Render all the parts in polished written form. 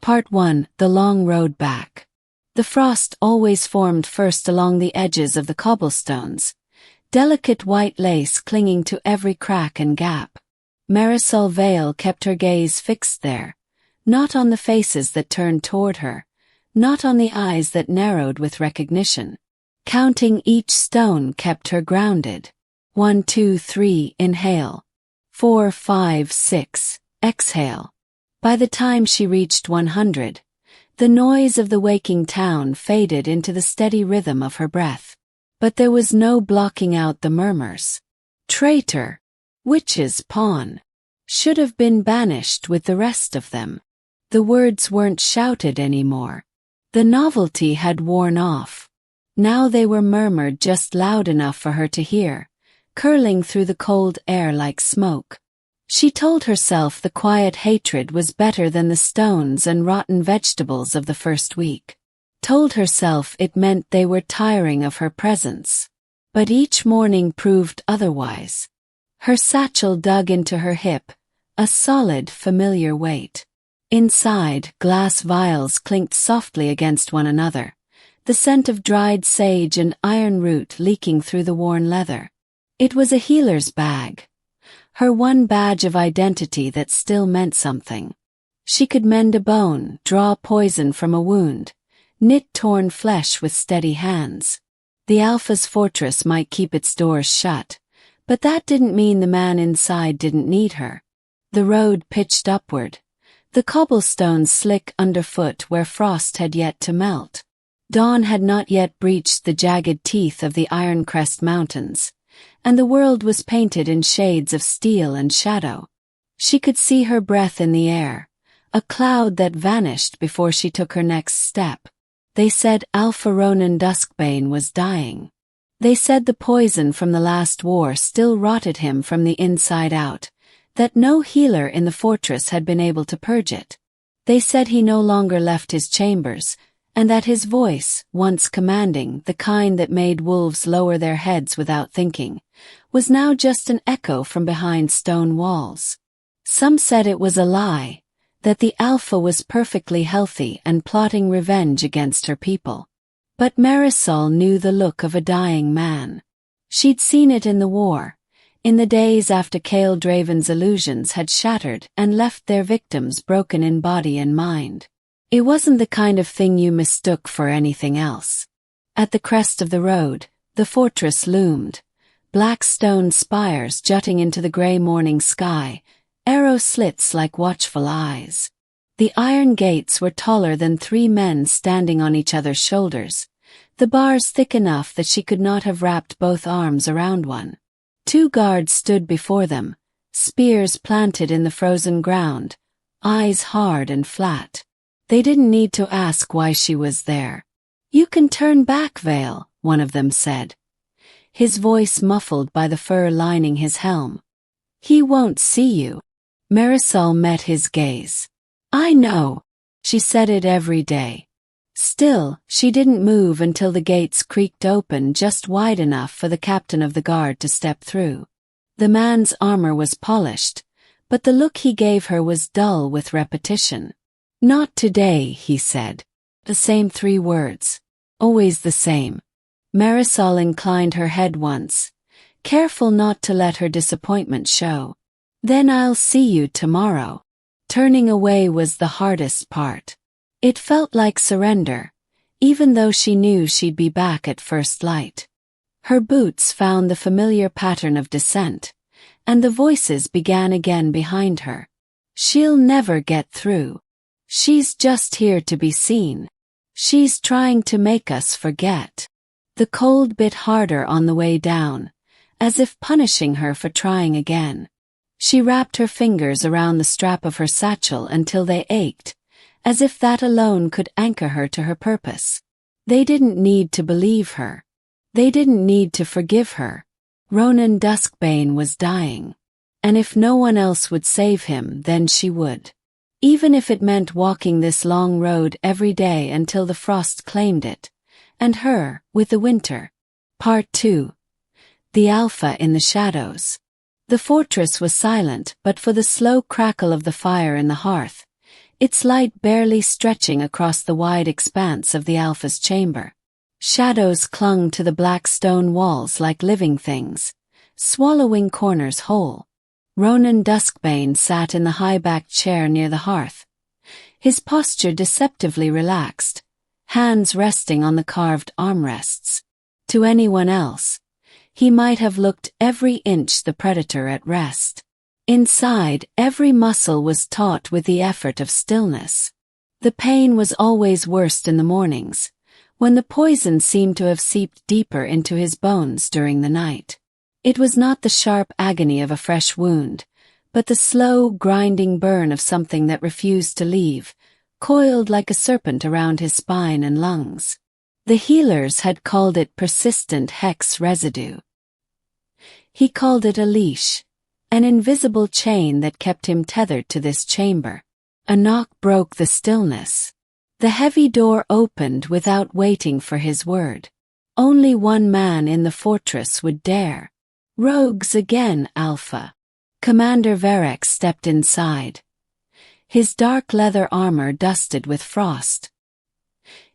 Part 1. The Long Road Back. The frost always formed first along the edges of the cobblestones, delicate white lace clinging to every crack and gap. Marisol Vale kept her gaze fixed there, not on the faces that turned toward her, not on the eyes that narrowed with recognition. Counting each stone kept her grounded. 1, 2, 3, inhale. 4, 5, 6, exhale. By the time she reached 100, the noise of the waking town faded into the steady rhythm of her breath. But there was no blocking out the murmurs. Traitor, witch's pawn, should have been banished with the rest of them. The words weren't shouted anymore. The novelty had worn off. Now they were murmured just loud enough for her to hear, curling through the cold air like smoke. She told herself the quiet hatred was better than the stones and rotten vegetables of the first week. Told herself it meant they were tiring of her presence. But each morning proved otherwise. Her satchel dug into her hip, a solid, familiar weight. Inside, glass vials clinked softly against one another, the scent of dried sage and iron root leaking through the worn leather. It was a healer's bag. Her one badge of identity that still meant something. She could mend a bone, draw poison from a wound, knit torn flesh with steady hands. The Alpha's fortress might keep its doors shut, but that didn't mean the man inside didn't need her. The road pitched upward, the cobblestones slick underfoot where frost had yet to melt. Dawn had not yet breached the jagged teeth of the Ironcrest mountains, and the world was painted in shades of steel and shadow. She could see her breath in the air, a cloud that vanished before she took her next step. They said Alpha Ronan Duskbane was dying. They said the poison from the last war still rotted him from the inside out, that no healer in the fortress had been able to purge it. They said he no longer left his chambers, and that his voice, once commanding, the kind that made wolves lower their heads without thinking, was now just an echo from behind stone walls. Some said it was a lie, that the Alpha was perfectly healthy and plotting revenge against her people. But Marisol knew the look of a dying man. She'd seen it in the war, in the days after Cale Draven's illusions had shattered and left their victims broken in body and mind. It wasn't the kind of thing you mistook for anything else. At the crest of the road, the fortress loomed, black stone spires jutting into the gray morning sky, arrow slits like watchful eyes. The iron gates were taller than 3 men standing on each other's shoulders, the bars thick enough that she could not have wrapped both arms around one. 2 guards stood before them, spears planted in the frozen ground, eyes hard and flat. They didn't need to ask why she was there. "You can turn back, Vale," one of them said, his voice muffled by the fur lining his helm. "He won't see you." Marisol met his gaze. "I know." She said it every day. Still, she didn't move until the gates creaked open just wide enough for the captain of the guard to step through. The man's armor was polished, but the look he gave her was dull with repetition. "Not today," he said. The same 3 words. Always the same. Marisol inclined her head once, careful not to let her disappointment show. "Then I'll see you tomorrow." Turning away was the hardest part. It felt like surrender, even though she knew she'd be back at first light. Her boots found the familiar pattern of descent, and the voices began again behind her. "She'll never get through. She's just here to be seen. She's trying to make us forget." The cold bit harder on the way down, as if punishing her for trying again. She wrapped her fingers around the strap of her satchel until they ached, as if that alone could anchor her to her purpose. They didn't need to believe her. They didn't need to forgive her. Ronan Duskbane was dying. And if no one else would save him, then she would. Even if it meant walking this long road every day until the frost claimed it, and her, with the winter. Part 2. The Alpha in the Shadows. The fortress was silent but for the slow crackle of the fire in the hearth, its light barely stretching across the wide expanse of the Alpha's chamber. Shadows clung to the black stone walls like living things, swallowing corners whole. Ronan Duskbane sat in the high-backed chair near the hearth, his posture deceptively relaxed, hands resting on the carved armrests. To anyone else, he might have looked every inch the predator at rest. Inside, every muscle was taut with the effort of stillness. The pain was always worst in the mornings, when the poison seemed to have seeped deeper into his bones during the night. It was not the sharp agony of a fresh wound, but the slow, grinding burn of something that refused to leave, coiled like a serpent around his spine and lungs. The healers had called it persistent hex residue. He called it a leash, an invisible chain that kept him tethered to this chamber. A knock broke the stillness. The heavy door opened without waiting for his word. Only one man in the fortress would dare. Rogues again, Alpha. Commander Varek stepped inside, his dark leather armor dusted with frost.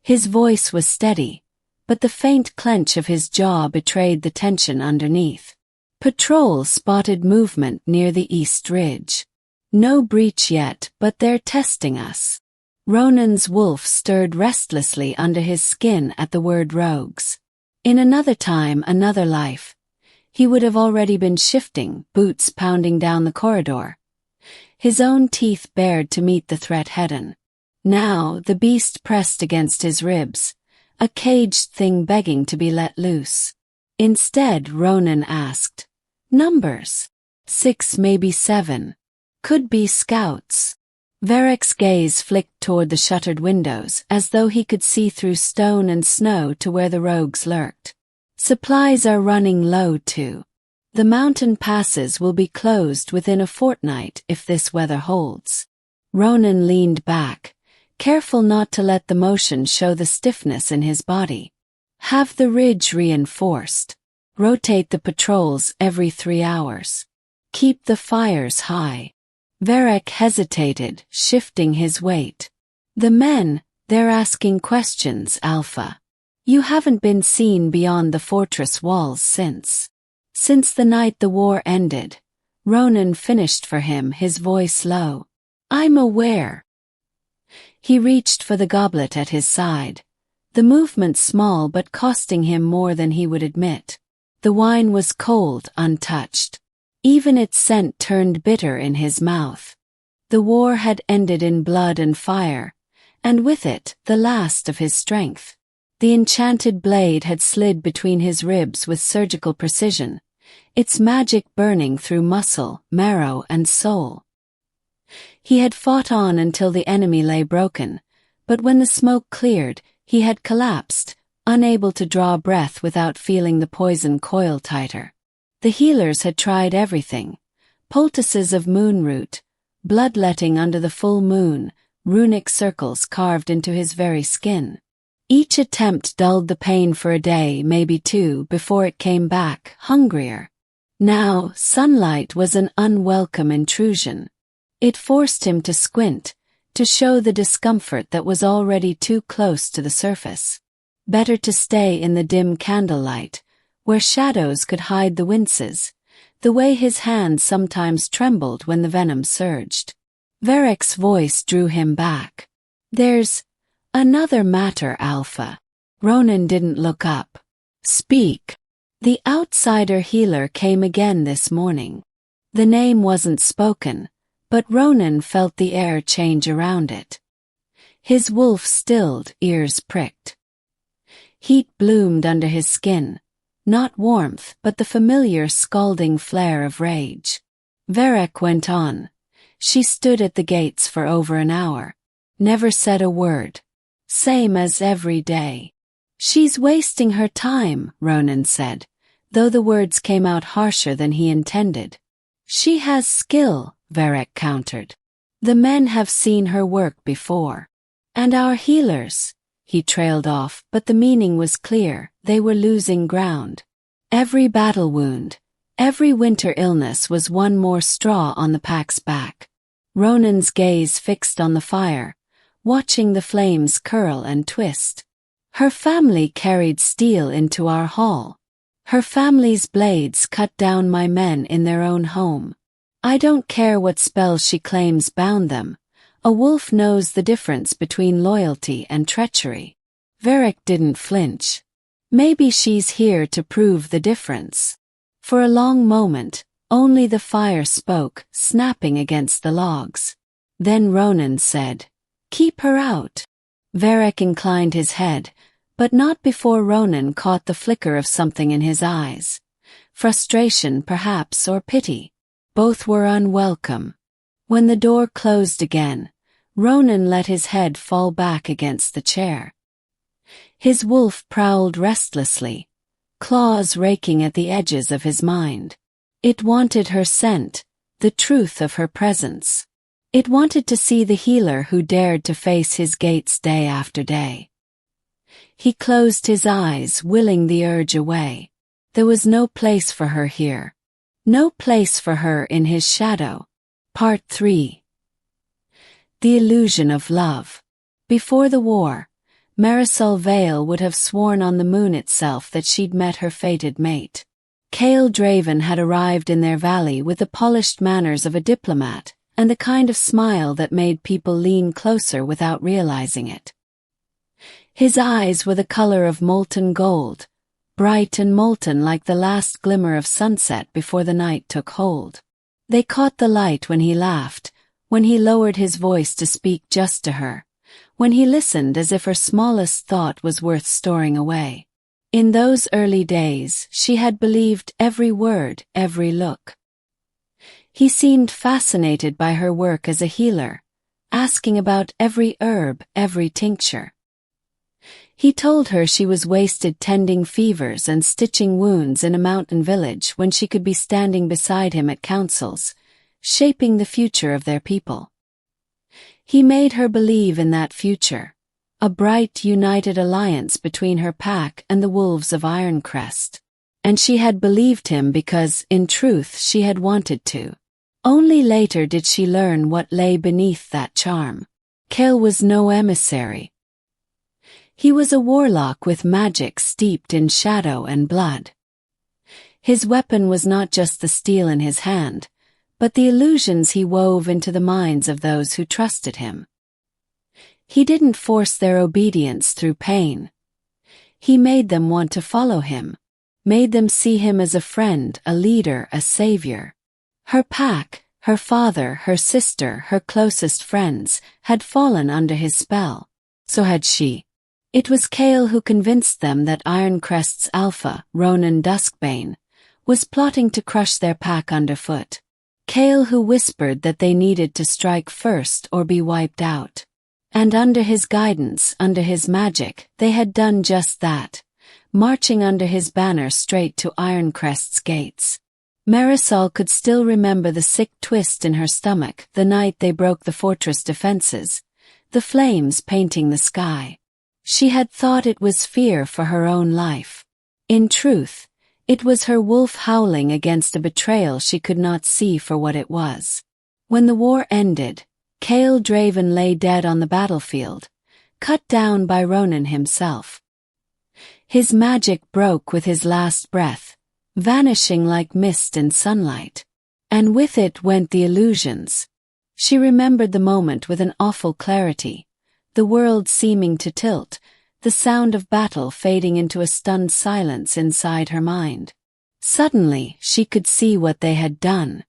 His voice was steady, but the faint clench of his jaw betrayed the tension underneath. Patrol spotted movement near the east ridge. No breach yet, but they're testing us. Ronan's wolf stirred restlessly under his skin at the word rogues. In another time, another life, he would have already been shifting, boots pounding down the corridor, his own teeth bared to meet the threat head-on. Now the beast pressed against his ribs, a caged thing begging to be let loose. Instead, Ronan asked, "Numbers? 6, maybe 7. Could be scouts." Varek's gaze flicked toward the shuttered windows as though he could see through stone and snow to where the rogues lurked. "Supplies are running low too. The mountain passes will be closed within a fortnight if this weather holds." Ronan leaned back, careful not to let the motion show the stiffness in his body. "Have the ridge reinforced. Rotate the patrols every 3 hours. Keep the fires high." Varek hesitated, shifting his weight. "The men, they're asking questions, Alpha. You haven't been seen beyond the fortress walls since the night the war ended." Ronan finished for him, his voice low. "I'm aware." He reached for the goblet at his side, the movement small but costing him more than he would admit. The wine was cold, untouched. Even its scent turned bitter in his mouth. The war had ended in blood and fire, and with it, the last of his strength. The enchanted blade had slid between his ribs with surgical precision, its magic burning through muscle, marrow, and soul. He had fought on until the enemy lay broken, but when the smoke cleared, he had collapsed, unable to draw breath without feeling the poison coil tighter. The healers had tried everything: poultices of moonroot, bloodletting under the full moon, runic circles carved into his very skin. Each attempt dulled the pain for a day, maybe 2, before it came back, hungrier. Now, sunlight was an unwelcome intrusion. It forced him to squint, to show the discomfort that was already too close to the surface. Better to stay in the dim candlelight, where shadows could hide the winces, the way his hands sometimes trembled when the venom surged. Varek's voice drew him back. "There's another matter, Alpha." Ronan didn't look up. "Speak." The outsider healer came again this morning. The name wasn't spoken, but Ronan felt the air change around it. His wolf stilled, ears pricked. Heat bloomed under his skin, not warmth but the familiar scalding flare of rage. Varek went on. "She stood at the gates for over an hour. Never said a word. Same as every day." "She's wasting her time," Ronan said, though the words came out harsher than he intended. "She has skill," Varek countered. "The men have seen her work before. And our healers," he trailed off, but the meaning was clear: they were losing ground. Every battle wound, every winter illness was one more straw on the pack's back. Ronan's gaze fixed on the fire, watching the flames curl and twist. Her family carried steel into our hall. Her family's blades cut down my men in their own home. I don't care what spells she claims bound them. A wolf knows the difference between loyalty and treachery. Varric didn't flinch. Maybe she's here to prove the difference. For a long moment, only the fire spoke, snapping against the logs. Then Ronan said, "Keep her out." Varric inclined his head, but not before Ronan caught the flicker of something in his eyes. Frustration perhaps, or pity. Both were unwelcome. When the door closed again, Ronan let his head fall back against the chair. His wolf prowled restlessly, claws raking at the edges of his mind. It wanted her scent, the truth of her presence. It wanted to see the healer who dared to face his gates day after day. He closed his eyes, willing the urge away. There was no place for her here. No place for her in his shadow. Part 3. The illusion of love. Before the war, Marisol Vale would have sworn on the moon itself that she'd met her fated mate. Cale Draven had arrived in their valley with the polished manners of a diplomat, and the kind of smile that made people lean closer without realizing it. His eyes were the color of molten gold, bright and molten like the last glimmer of sunset before the night took hold. They caught the light when he laughed, when he lowered his voice to speak just to her, when he listened as if her smallest thought was worth storing away. In those early days, she had believed every word, every look. He seemed fascinated by her work as a healer, asking about every herb, every tincture. He told her she was wasted tending fevers and stitching wounds in a mountain village when she could be standing beside him at councils, shaping the future of their people. He made her believe in that future, a bright, united alliance between her pack and the wolves of Ironcrest. And she had believed him because, in truth, she had wanted to. Only later did she learn what lay beneath that charm. Cale was no emissary. He was a warlock with magic steeped in shadow and blood. His weapon was not just the steel in his hand, but the illusions he wove into the minds of those who trusted him. He didn't force their obedience through pain. He made them want to follow him, made them see him as a friend, a leader, a savior. Her pack, her father, her sister, her closest friends, had fallen under his spell. So had she. It was Cale who convinced them that Ironcrest's Alpha Ronan Duskbane was plotting to crush their pack underfoot. Cale who whispered that they needed to strike first or be wiped out. And under his guidance, under his magic, they had done just that, marching under his banner straight to Ironcrest's gates. Marisol could still remember the sick twist in her stomach the night they broke the fortress defenses, the flames painting the sky. She had thought it was fear for her own life. In truth, it was her wolf howling against a betrayal she could not see for what it was. When the war ended, Cale Draven lay dead on the battlefield, cut down by Ronan himself. His magic broke with his last breath, vanishing like mist in sunlight. And with it went the illusions. She remembered the moment with an awful clarity, the world seeming to tilt, the sound of battle fading into a stunned silence inside her mind. Suddenly, she could see what they had done.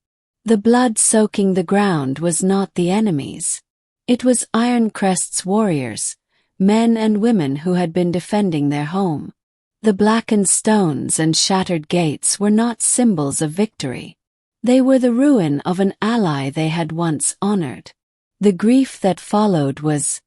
The blood soaking the ground was not the enemies. It was Ironcrest's warriors, men and women who had been defending their home. The blackened stones and shattered gates were not symbols of victory. They were the ruin of an ally they had once honored. The grief that followed was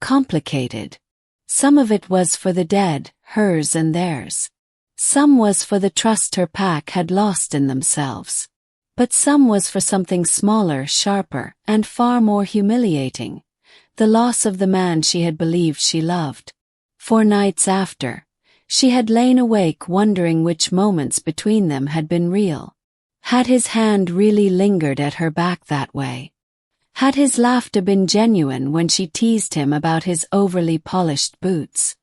complicated. Some of it was for the dead, hers and theirs. Some was for the trust her pack had lost in themselves. But some was for something smaller, sharper, and far more humiliating, the loss of the man she had believed she loved. 4 nights after, she had lain awake wondering which moments between them had been real. Had his hand really lingered at her back that way? Had his laughter been genuine when she teased him about his overly polished boots?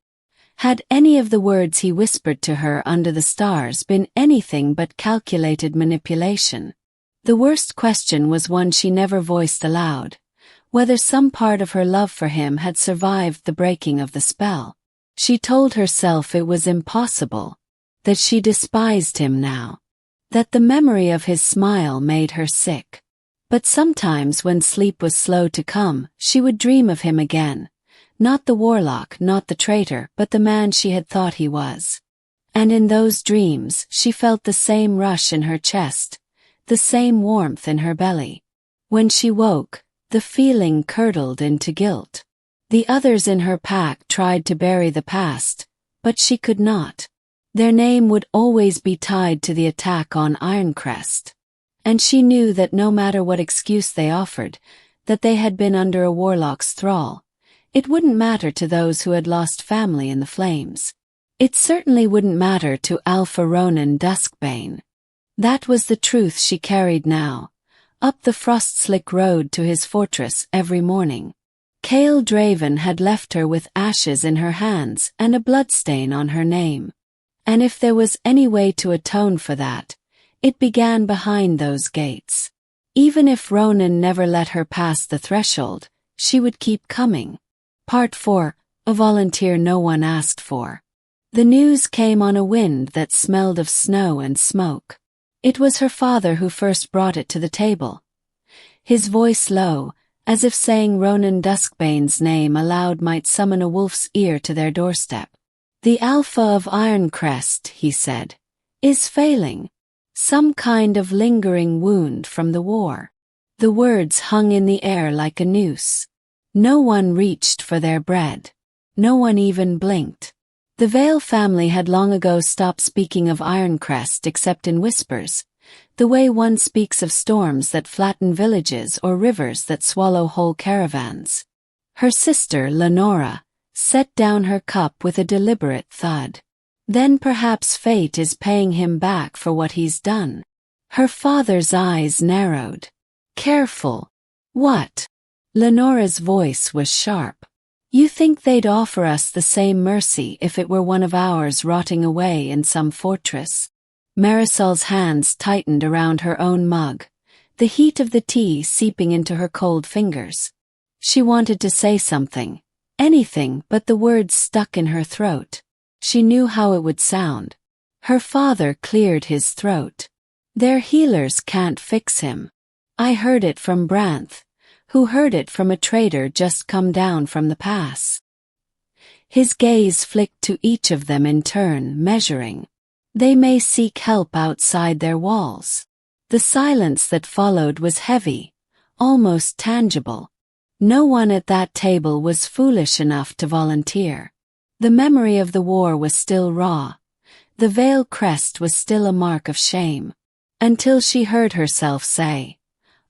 Had any of the words he whispered to her under the stars been anything but calculated manipulation? The worst question was one she never voiced aloud: whether some part of her love for him had survived the breaking of the spell. She told herself it was impossible, that she despised him now, that the memory of his smile made her sick. But sometimes when sleep was slow to come, she would dream of him again, not the warlock, not the traitor, but the man she had thought he was. And in those dreams she felt the same rush in her chest, the same warmth in her belly. When she woke, the feeling curdled into guilt. The others in her pack tried to bury the past, but she could not. Their name would always be tied to the attack on Ironcrest. And she knew that no matter what excuse they offered, that they had been under a warlock's thrall, it wouldn't matter to those who had lost family in the flames. It certainly wouldn't matter to Alpha Ronan Duskbane. That was the truth she carried now, up the frost-slick road to his fortress every morning. Kael Draven had left her with ashes in her hands and a bloodstain on her name. And if there was any way to atone for that, it began behind those gates. Even if Ronan never let her pass the threshold, she would keep coming. Part 4, a volunteer no one asked for. The news came on a wind that smelled of snow and smoke. It was her father who first brought it to the table. His voice low, as if saying Ronan Duskbane's name aloud might summon a wolf's ear to their doorstep. "The Alpha of Ironcrest," he said, "is failing. Some kind of lingering wound from the war." The words hung in the air like a noose. No one reached for their bread. No one even blinked. The Vale family had long ago stopped speaking of Ironcrest except in whispers, the way one speaks of storms that flatten villages or rivers that swallow whole caravans. Her sister, Lenora, set down her cup with a deliberate thud. Then perhaps fate is paying him back for what he's done. Her father's eyes narrowed. "Careful." "What?" Lenora's voice was sharp. "You think they'd offer us the same mercy if it were one of ours rotting away in some fortress?" Marisol's hands tightened around her own mug, the heat of the tea seeping into her cold fingers. She wanted to say something, anything, but the words stuck in her throat. She knew how it would sound. Her father cleared his throat. "Their healers can't fix him. I heard it from Branth, who heard it from a traitor just come down from the pass." His gaze flicked to each of them in turn, measuring. "They may seek help outside their walls." The silence that followed was heavy, almost tangible. No one at that table was foolish enough to volunteer. The memory of the war was still raw. The Vale crest was still a mark of shame. Until she heard herself say,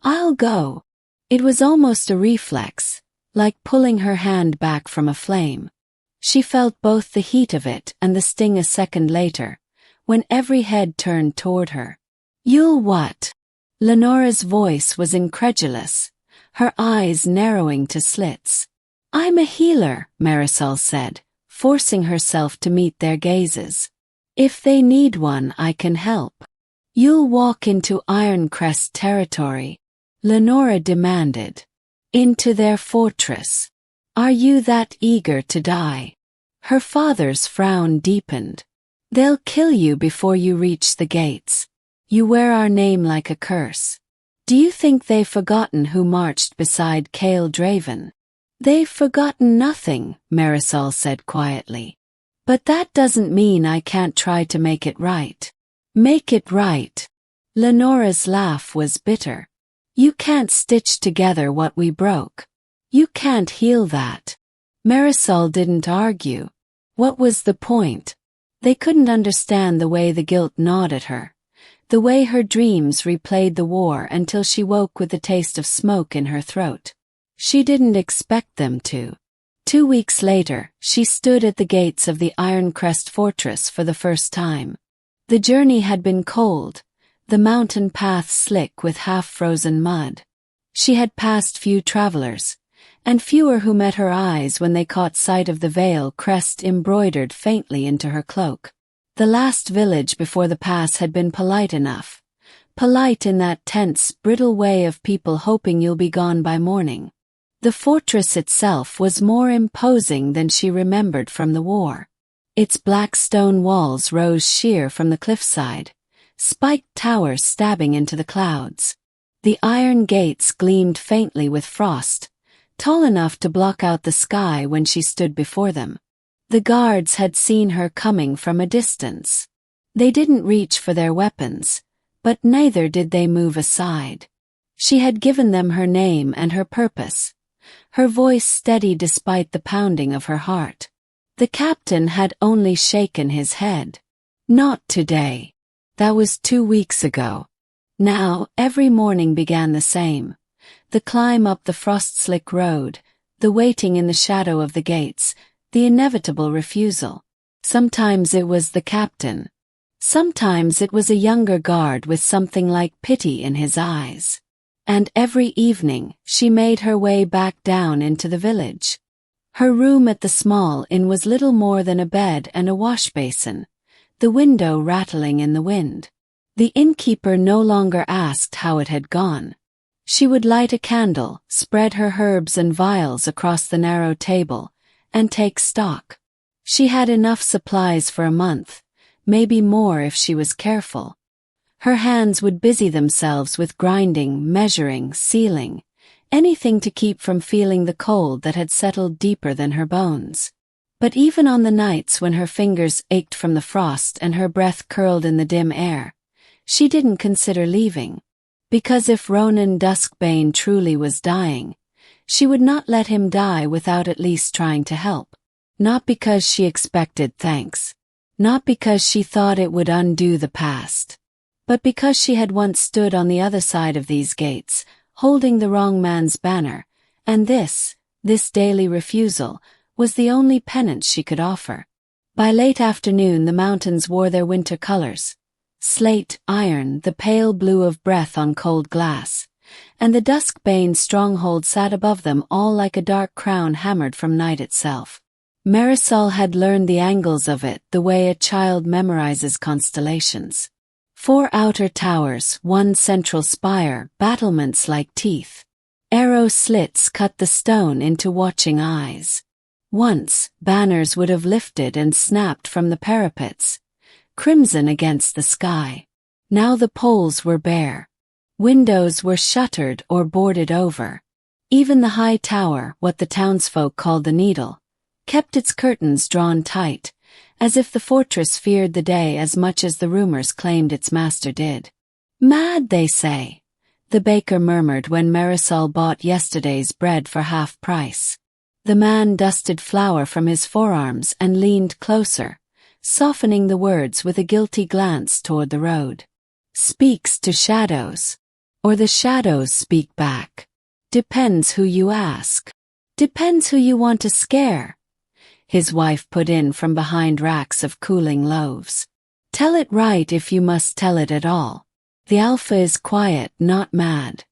"I'll go." It was almost a reflex, like pulling her hand back from a flame. She felt both the heat of it and the sting a second later, when every head turned toward her. "You'll what?" Lenora's voice was incredulous, her eyes narrowing to slits. "I'm a healer," Marisol said, forcing herself to meet their gazes. "If they need one, I can help." "You'll walk into Ironcrest territory," Lenora demanded. "Into their fortress. Are you that eager to die?" Her father's frown deepened. "They'll kill you before you reach the gates. You wear our name like a curse. Do you think they've forgotten who marched beside Kael Draven?" "They've forgotten nothing," Marisol said quietly. "But that doesn't mean I can't try to make it right." "Make it right?" Lenora's laugh was bitter. "You can't stitch together what we broke. You can't heal that." Marisol didn't argue. What was the point? They couldn't understand the way the guilt gnawed at her, the way her dreams replayed the war until she woke with the taste of smoke in her throat. She didn't expect them to. 2 weeks later, she stood at the gates of the Ironcrest fortress for the first time. The journey had been cold, the mountain path slick with half-frozen mud. She had passed few travelers, and fewer who met her eyes when they caught sight of the veil crest embroidered faintly into her cloak. The last village before the pass had been polite enough. Polite in that tense, brittle way of people hoping you'll be gone by morning. The fortress itself was more imposing than she remembered from the war. Its black stone walls rose sheer from the cliffside, spiked towers stabbing into the clouds. The iron gates gleamed faintly with frost, tall enough to block out the sky when she stood before them. The guards had seen her coming from a distance. They didn't reach for their weapons, but neither did they move aside. She had given them her name and her purpose, her voice steady despite the pounding of her heart. The captain had only shaken his head. Not today. That was 2 weeks ago. Now, every morning began the same. The climb up the frost-slick road, the waiting in the shadow of the gates, the inevitable refusal. Sometimes it was the captain. Sometimes it was a younger guard with something like pity in his eyes. And every evening, she made her way back down into the village. Her room at the small inn was little more than a bed and a wash-basin, the window rattling in the wind. The innkeeper no longer asked how it had gone. She would light a candle, spread her herbs and vials across the narrow table, and take stock. She had enough supplies for a month, maybe more if she was careful. Her hands would busy themselves with grinding, measuring, sealing, anything to keep from feeling the cold that had settled deeper than her bones. But even on the nights when her fingers ached from the frost and her breath curled in the dim air, she didn't consider leaving. Because if Ronan Duskbane truly was dying, she would not let him die without at least trying to help. Not because she expected thanks. Not because she thought it would undo the past. But because she had once stood on the other side of these gates, holding the wrong man's banner, and this daily refusal, was the only penance she could offer. By late afternoon the mountains wore their winter colors. Slate, iron, the pale blue of breath on cold glass, and the Duskbane stronghold sat above them all like a dark crown hammered from night itself. Marisol had learned the angles of it the way a child memorizes constellations. 4 outer towers, 1 central spire, battlements like teeth. Arrow slits cut the stone into watching eyes. Once, banners would have lifted and snapped from the parapets, crimson against the sky. Now the poles were bare. Windows were shuttered or boarded over. Even the high tower, what the townsfolk called the Needle, kept its curtains drawn tight, as if the fortress feared the day as much as the rumors claimed its master did. Mad, they say, the baker murmured when Marisol bought yesterday's bread for half price. The man dusted flour from his forearms and leaned closer, softening the words with a guilty glance toward the road. Speaks to shadows. Or the shadows speak back. Depends who you ask. Depends who you want to scare. His wife put in from behind racks of cooling loaves. Tell it right if you must tell it at all. The Alpha is quiet, not mad.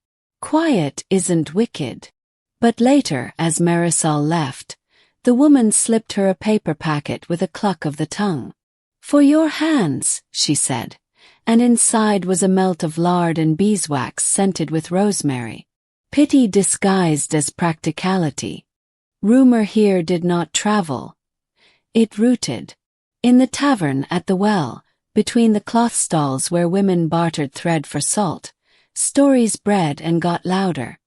Quiet isn't wicked. But later, as Marisol left, the woman slipped her a paper packet with a cluck of the tongue. For your hands, she said, and inside was a melt of lard and beeswax scented with rosemary. Pity disguised as practicality. Rumor here did not travel. It rooted. In the tavern at the well, between the cloth stalls where women bartered thread for salt, stories bred and got louder.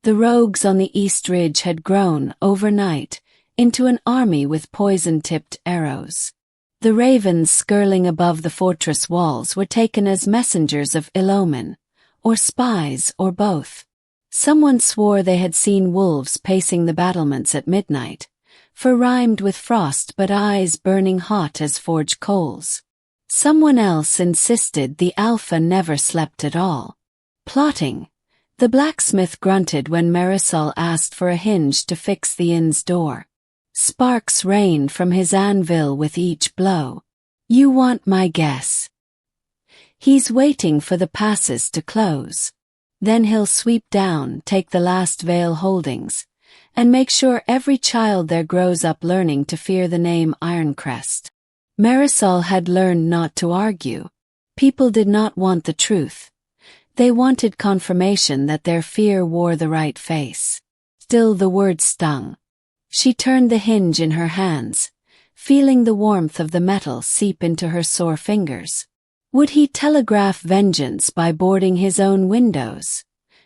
The rogues on the East Ridge had grown, overnight, into an army with poison-tipped arrows. The ravens skirling above the fortress walls were taken as messengers of ill omen, or spies, or both. Someone swore they had seen wolves pacing the battlements at midnight, for rhymed with frost but eyes burning hot as forge coals. Someone else insisted the Alpha never slept at all. Plotting. The blacksmith grunted when Marisol asked for a hinge to fix the inn's door. Sparks rained from his anvil with each blow. You want my guess? He's waiting for the passes to close. Then he'll sweep down, take the last Vale holdings, and make sure every child there grows up learning to fear the name Ironcrest. Marisol had learned not to argue. People did not want the truth. They wanted confirmation that their fear wore the right face. Still the words stung. She turned the hinge in her hands, feeling the warmth of the metal seep into her sore fingers. Would he telegraph vengeance by boarding his own windows?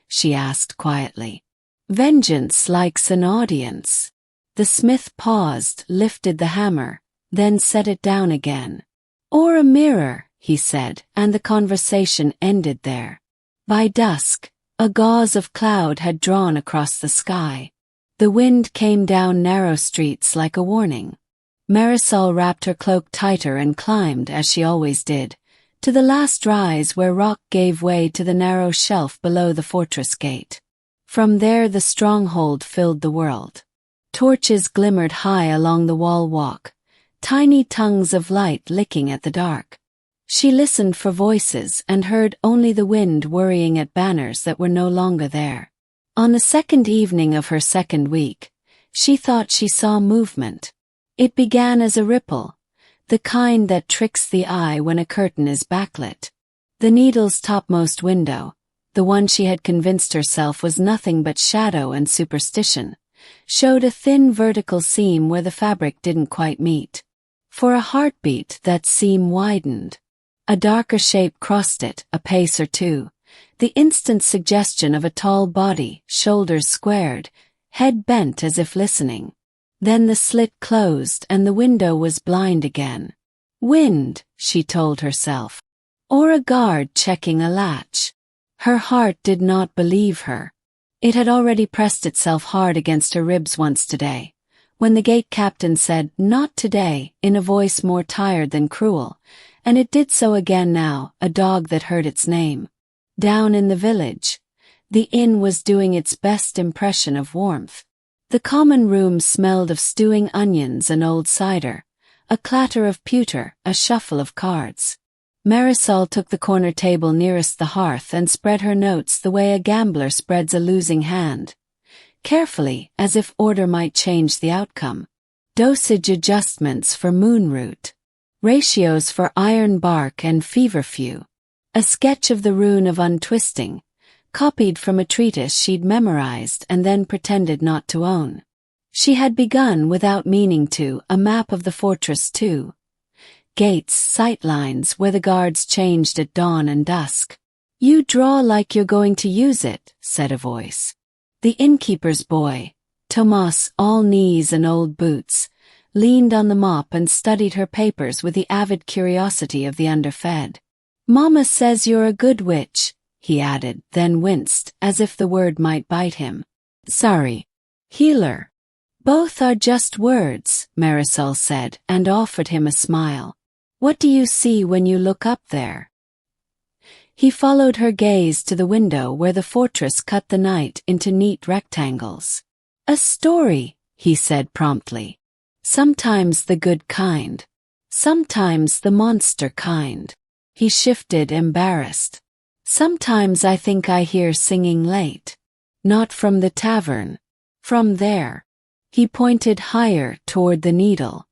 She asked quietly. Vengeance likes an audience. The smith paused, lifted the hammer, then set it down again. Or a mirror, he said, and the conversation ended there. By dusk, a gauze of cloud had drawn across the sky. The wind came down narrow streets like a warning. Marisol wrapped her cloak tighter and climbed, as she always did, to the last rise where rock gave way to the narrow shelf below the fortress gate. From there the stronghold filled the world. Torches glimmered high along the wall walk, tiny tongues of light licking at the dark. She listened for voices and heard only the wind worrying at banners that were no longer there. On the second evening of her second week, she thought she saw movement. It began as a ripple, the kind that tricks the eye when a curtain is backlit. The needle's topmost window, the one she had convinced herself was nothing but shadow and superstition, showed a thin vertical seam where the fabric didn't quite meet. For a heartbeat, that seam widened. A darker shape crossed it, a pace or two, the instant suggestion of a tall body, shoulders squared, head bent as if listening. Then the slit closed and the window was blind again. Wind, she told herself. Or a guard checking a latch. Her heart did not believe her. It had already pressed itself hard against her ribs once today, when the gate captain said, "Not today," in a voice more tired than cruel, and it did so again now, a dog that heard its name. Down in the village, the inn was doing its best impression of warmth. The common room smelled of stewing onions and old cider, a clatter of pewter, a shuffle of cards. Marisol took the corner table nearest the hearth and spread her notes the way a gambler spreads a losing hand. Carefully, as if order might change the outcome. Dosage adjustments for moonroot. Ratios for iron bark and feverfew. A sketch of the rune of untwisting, copied from a treatise she'd memorized and then pretended not to own. She had begun, without meaning to, a map of the fortress too. Gates, sightlines where the guards changed at dawn and dusk. "You draw like you're going to use it," said a voice. The innkeeper's boy, Tomas, all knees and old boots, leaned on the mop and studied her papers with the avid curiosity of the underfed. "Mama says you're a good witch," he added, then winced, as if the word might bite him. "Sorry. Healer." "Both are just words," Marisol said, and offered him a smile. "What do you see when you look up there?" He followed her gaze to the window where the fortress cut the night into neat rectangles. "A story," he said promptly. "Sometimes the good kind. Sometimes the monster kind." He shifted, embarrassed. "Sometimes I think I hear singing late. Not from the tavern. From there." He pointed higher toward the needle.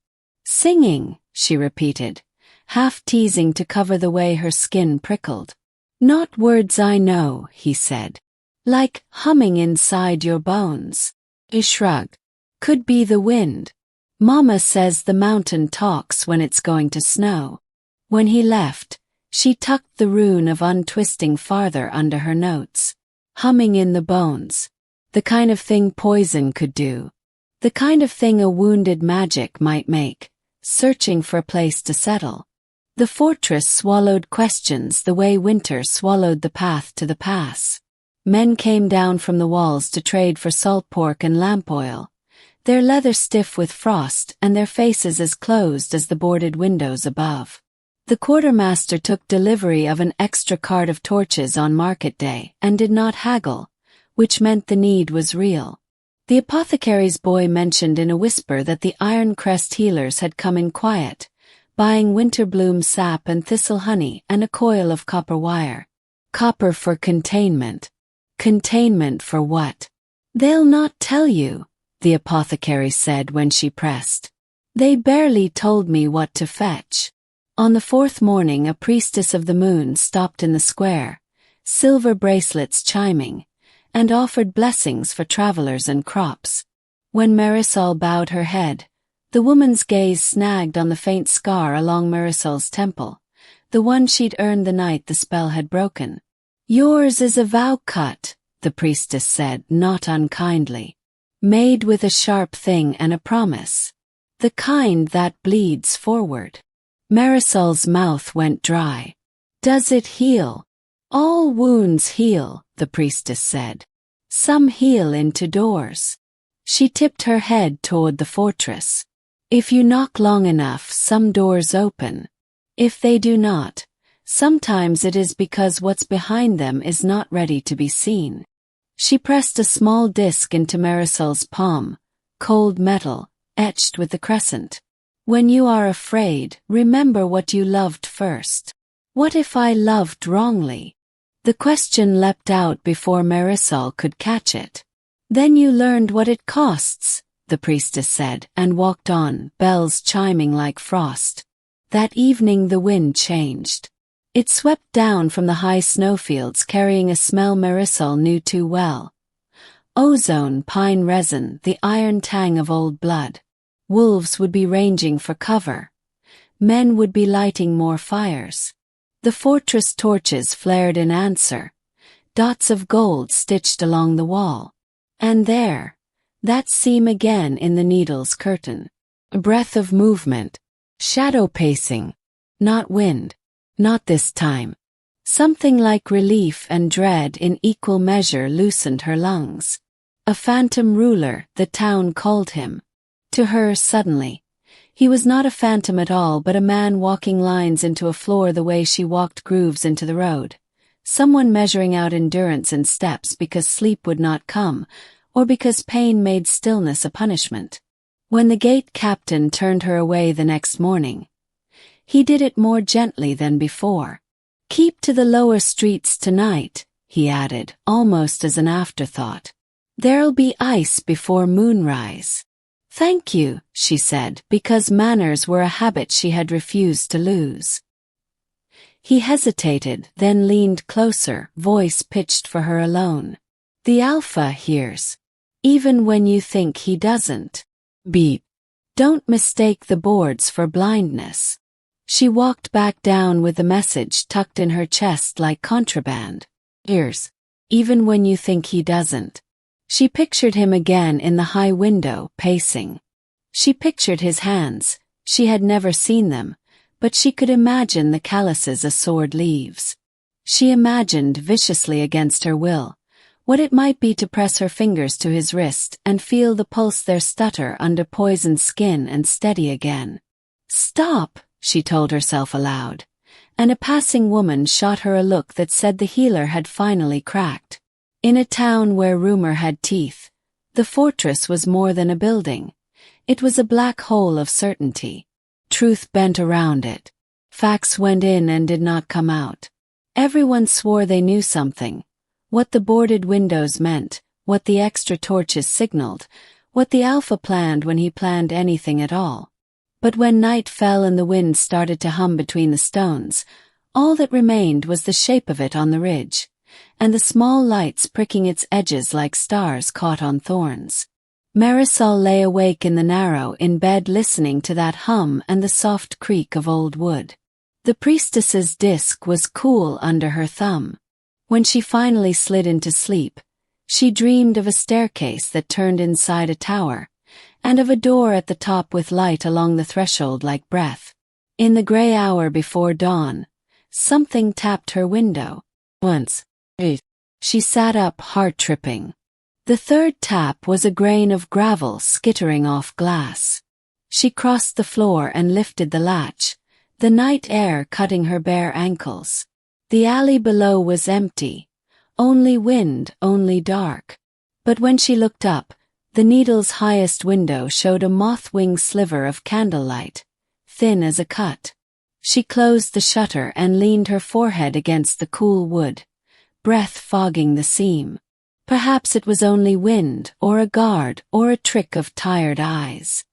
"Singing," she repeated, half teasing to cover the way her skin prickled. "Not words I know," he said. "Like humming inside your bones." He shrugged. "Could be the wind. Mama says the mountain talks when it's going to snow." When he left, she tucked the rune of untwisting farther under her notes. Humming in the bones. The kind of thing poison could do. The kind of thing a wounded magic might make, searching for a place to settle. The fortress swallowed questions the way winter swallowed the path to the pass. Men came down from the walls to trade for salt pork and lamp oil, their leather stiff with frost and their faces as closed as the boarded windows above. The quartermaster took delivery of an extra cart of torches on market day and did not haggle, which meant the need was real. The apothecary's boy mentioned in a whisper that the Ironcrest healers had come in quiet, buying winterbloom sap and thistle honey and a coil of copper wire. Copper for containment. Containment for what? They'll not tell you, the apothecary said when she pressed. They barely told me what to fetch. On the fourth morning, a priestess of the moon stopped in the square, silver bracelets chiming, and offered blessings for travelers and crops. When Marisol bowed her head, the woman's gaze snagged on the faint scar along Marisol's temple, the one she'd earned the night the spell had broken. Yours is a vow cut, the priestess said, not unkindly. Made with a sharp thing and a promise. The kind that bleeds forward. Marisol's mouth went dry. Does it heal? All wounds heal, the priestess said. Some heal into doors. She tipped her head toward the fortress. If you knock long enough, some doors open. If they do not, sometimes it is because what's behind them is not ready to be seen. She pressed a small disc into Marisol's palm, cold metal, etched with the crescent. When you are afraid, remember what you loved first. What if I loved wrongly? The question leapt out before Marisol could catch it. Then you learned what it costs, the priestess said, and walked on, bells chiming like frost. That evening the wind changed. It swept down from the high snowfields carrying a smell Marisol knew too well. Ozone, pine resin, the iron tang of old blood. Wolves would be ranging for cover. Men would be lighting more fires. The fortress torches flared in answer, dots of gold stitched along the wall. And there, that seam again in the needle's curtain. A breath of movement. Shadow pacing. Not wind. Not this time. Something like relief and dread in equal measure loosened her lungs. A phantom ruler, the town called him. To her, suddenly, he was not a phantom at all but a man walking lines into a floor the way she walked grooves into the road. Someone measuring out endurance in steps because sleep would not come, or because pain made stillness a punishment. When the gate captain turned her away the next morning, he did it more gently than before. Keep to the lower streets tonight, he added, almost as an afterthought. There'll be ice before moonrise. Thank you, she said, because manners were a habit she had refused to lose. He hesitated, then leaned closer, voice pitched for her alone. The Alpha hears. Even when you think he doesn't. Beep. Don't mistake the boards for blindness. She walked back down with the message tucked in her chest like contraband. Ears. Even when you think he doesn't. She pictured him again in the high window, pacing. She pictured his hands. She had never seen them, but she could imagine the calluses a sword leaves. She imagined, viciously against her will, what it might be to press her fingers to his wrist and feel the pulse there stutter under poisoned skin and steady again. Stop, she told herself aloud, and a passing woman shot her a look that said the healer had finally cracked. In a town where rumor had teeth, the fortress was more than a building. It was a black hole of certainty. Truth bent around it. Facts went in and did not come out. Everyone swore they knew something. What the boarded windows meant, what the extra torches signaled, what the Alpha planned when he planned anything at all. But when night fell and the wind started to hum between the stones, all that remained was the shape of it on the ridge, and the small lights pricking its edges like stars caught on thorns. Marisol lay awake in the narrow in bed listening to that hum and the soft creak of old wood. The priestess's disc was cool under her thumb. When she finally slid into sleep, she dreamed of a staircase that turned inside a tower, and of a door at the top with light along the threshold like breath. In the gray hour before dawn, something tapped her window. Once. She sat up, heart-tripping. The third tap was a grain of gravel skittering off glass. She crossed the floor and lifted the latch, the night air cutting her bare ankles. The alley below was empty. Only wind, only dark. But when she looked up, the needle's highest window showed a moth-wing sliver of candlelight, thin as a cut. She closed the shutter and leaned her forehead against the cool wood, breath fogging the seam. Perhaps it was only wind, or a guard, or a trick of tired eyes.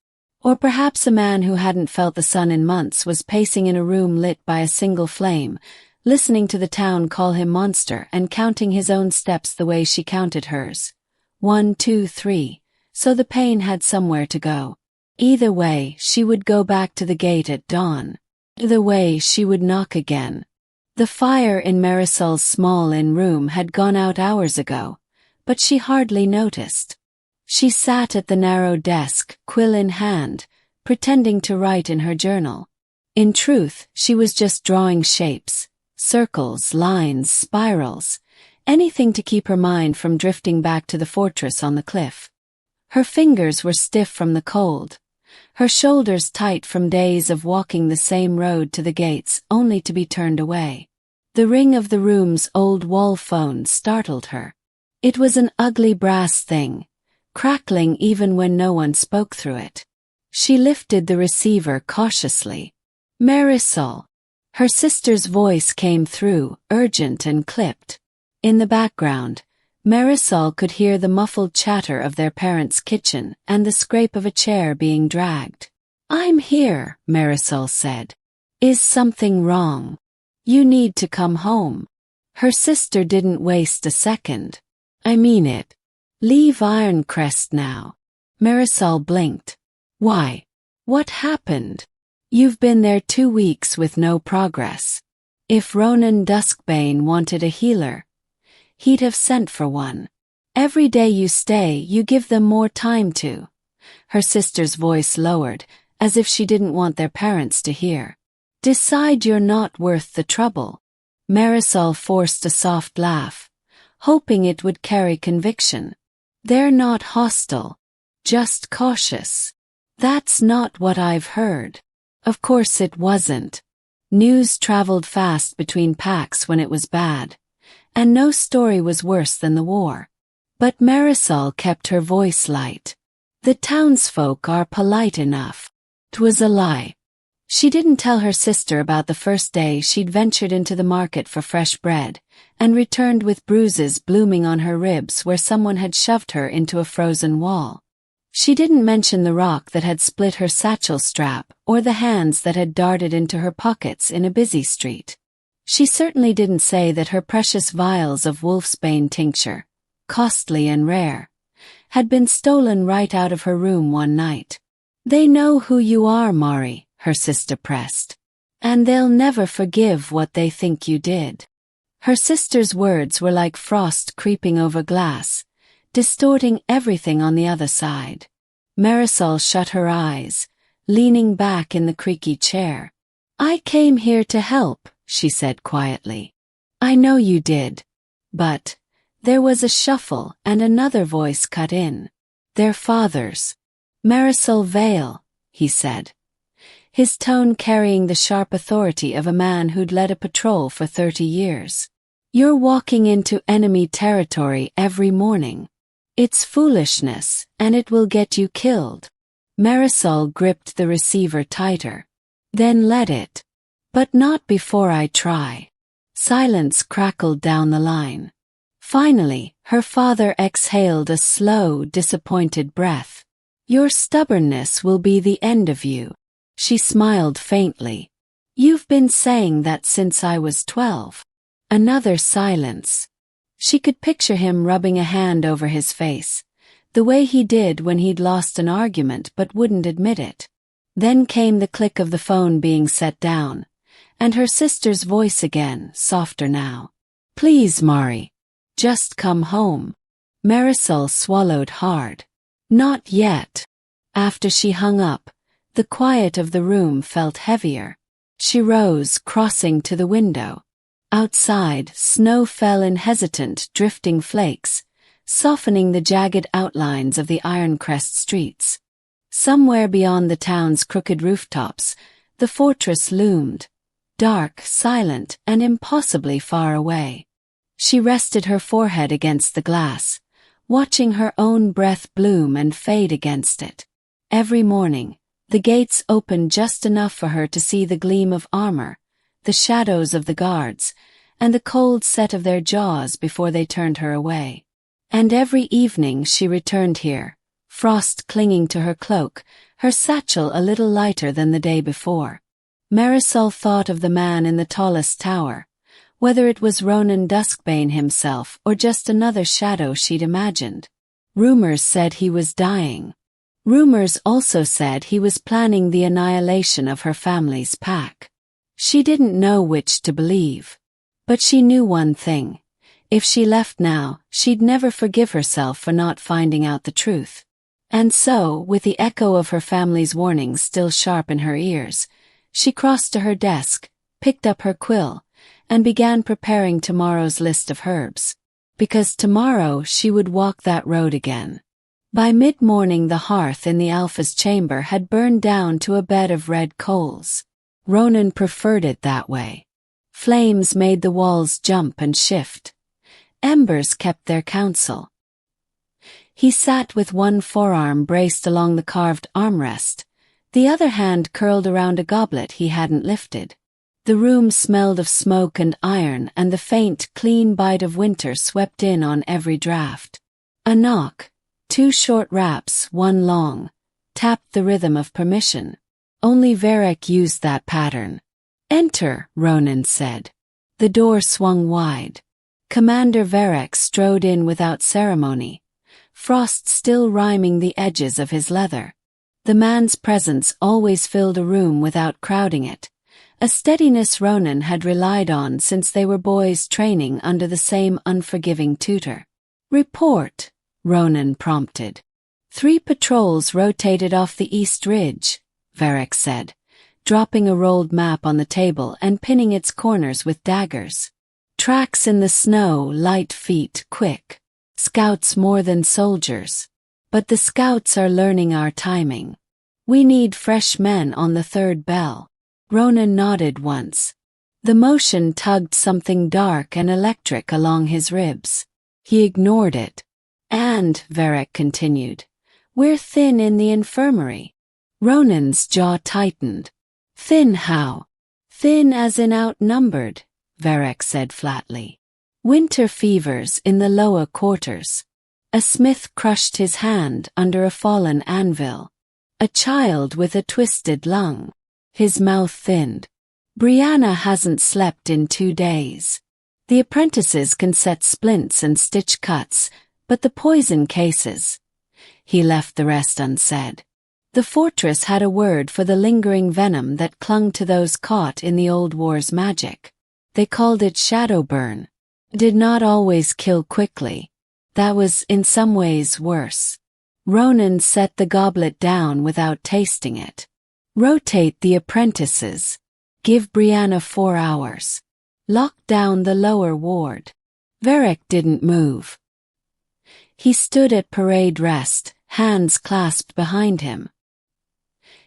Or perhaps a man who hadn't felt the sun in months was pacing in a room lit by a single flame, listening to the town call him monster and counting his own steps the way she counted hers. 1, 2, 3. So the pain had somewhere to go. Either way, she would go back to the gate at dawn. Either way, she would knock again. The fire in Marisol's small inn room had gone out hours ago, but she hardly noticed. She sat at the narrow desk, quill in hand, pretending to write in her journal. In truth, she was just drawing shapes, circles, lines, spirals, anything to keep her mind from drifting back to the fortress on the cliff. Her fingers were stiff from the cold, her shoulders tight from days of walking the same road to the gates only to be turned away. The ring of the room's old wall phone startled her. It was an ugly brass thing, crackling even when no one spoke through it. She lifted the receiver cautiously. Marisol. Her sister's voice came through, urgent and clipped. In the background, Marisol could hear the muffled chatter of their parents' kitchen and the scrape of a chair being dragged. "I'm here," Marisol said. "Is something wrong? You need to come home." Her sister didn't waste a second. "I mean it. Leave Ironcrest now." Marisol blinked. "Why? What happened? You've been there 2 weeks with no progress. If Ronan Duskbane wanted a healer, he'd have sent for one. Every day you stay, you give them more time to." Her sister's voice lowered, as if she didn't want their parents to hear. "Decide you're not worth the trouble." Marisol forced a soft laugh, hoping it would carry conviction. "They're not hostile, just cautious." "That's not what I've heard." Of course it wasn't. News traveled fast between packs when it was bad, and no story was worse than the war. But Marisol kept her voice light. "The townsfolk are polite enough." 'Twas a lie. She didn't tell her sister about the first day she'd ventured into the market for fresh bread, and returned with bruises blooming on her ribs where someone had shoved her into a frozen wall. She didn't mention the rock that had split her satchel strap, or the hands that had darted into her pockets in a busy street. She certainly didn't say that her precious vials of wolfsbane tincture, costly and rare, had been stolen right out of her room one night. "They know who you are, Mari," her sister pressed. "And they'll never forgive what they think you did." Her sister's words were like frost creeping over glass, distorting everything on the other side. Marisol shut her eyes, leaning back in the creaky chair. "I came here to help," she said quietly. "I know you did." But there was a shuffle and another voice cut in. "Their fathers." "Marisol Vale," he said, his tone carrying the sharp authority of a man who'd led a patrol for 30 years. "You're walking into enemy territory every morning. It's foolishness, and it will get you killed." Marisol gripped the receiver tighter. "Then let it. But not before I try." Silence crackled down the line. Finally, her father exhaled a slow, disappointed breath. "Your stubbornness will be the end of you." She smiled faintly. "You've been saying that since I was 12. Another silence. She could picture him rubbing a hand over his face, the way he did when he'd lost an argument but wouldn't admit it. Then came the click of the phone being set down, and her sister's voice again, softer now. "Please, Mari. Just come home." Marisol swallowed hard. "Not yet." After she hung up, the quiet of the room felt heavier. She rose, crossing to the window. Outside, snow fell in hesitant, drifting flakes, softening the jagged outlines of the Ironcrest streets. Somewhere beyond the town's crooked rooftops, the fortress loomed, dark, silent, and impossibly far away. She rested her forehead against the glass, watching her own breath bloom and fade against it. Every morning, the gates opened just enough for her to see the gleam of armor, the shadows of the guards, and the cold set of their jaws before they turned her away. And every evening she returned here, frost clinging to her cloak, her satchel a little lighter than the day before. Marisol thought of the man in the tallest tower, whether it was Ronan Duskbane himself or just another shadow she'd imagined. Rumors said he was dying. Rumors also said he was planning the annihilation of her family's pack. She didn't know which to believe. But she knew one thing. If she left now, she'd never forgive herself for not finding out the truth. And so, with the echo of her family's warnings still sharp in her ears, she crossed to her desk, picked up her quill, and began preparing tomorrow's list of herbs. Because tomorrow she would walk that road again. By mid-morning the hearth in the Alpha's chamber had burned down to a bed of red coals. Ronan preferred it that way. Flames made the walls jump and shift. Embers kept their counsel. He sat with one forearm braced along the carved armrest, the other hand curled around a goblet he hadn't lifted. The room smelled of smoke and iron, and the faint, clean bite of winter swept in on every draught. A knock, 2 short raps, 1 long, tapped the rhythm of permission. Only Varric used that pattern. "Enter," Ronan said. The door swung wide. Commander Varric strode in without ceremony, frost still rhyming the edges of his leather. The man's presence always filled a room without crowding it, a steadiness Ronan had relied on since they were boys training under the same unforgiving tutor. "Report," Ronan prompted. 3 patrols rotated off the east ridge, Varric said, dropping a rolled map on the table and pinning its corners with daggers. "Tracks in the snow, light feet, quick. Scouts more than soldiers. But the scouts are learning our timing. We need fresh men on the 3rd bell." Ronan nodded once. The motion tugged something dark and electric along his ribs. He ignored it. "And," Varric continued, "we're thin in the infirmary." Ronan's jaw tightened. "Thin how?" "Thin as in outnumbered," Varric said flatly. "Winter fevers in the lower quarters." A smith crushed his hand under a fallen anvil. "A child with a twisted lung." His mouth thinned. "Brianna hasn't slept in 2 days. The apprentices can set splints and stitch cuts, but the poison cases." He left the rest unsaid. The fortress had a word for the lingering venom that clung to those caught in the old war's magic. They called it shadow burn. It did not always kill quickly. That was, in some ways, worse. Ronan set the goblet down without tasting it. "Rotate the apprentices. Give Brianna 4 hours. Lock down the lower ward." Varric didn't move. He stood at parade rest, hands clasped behind him.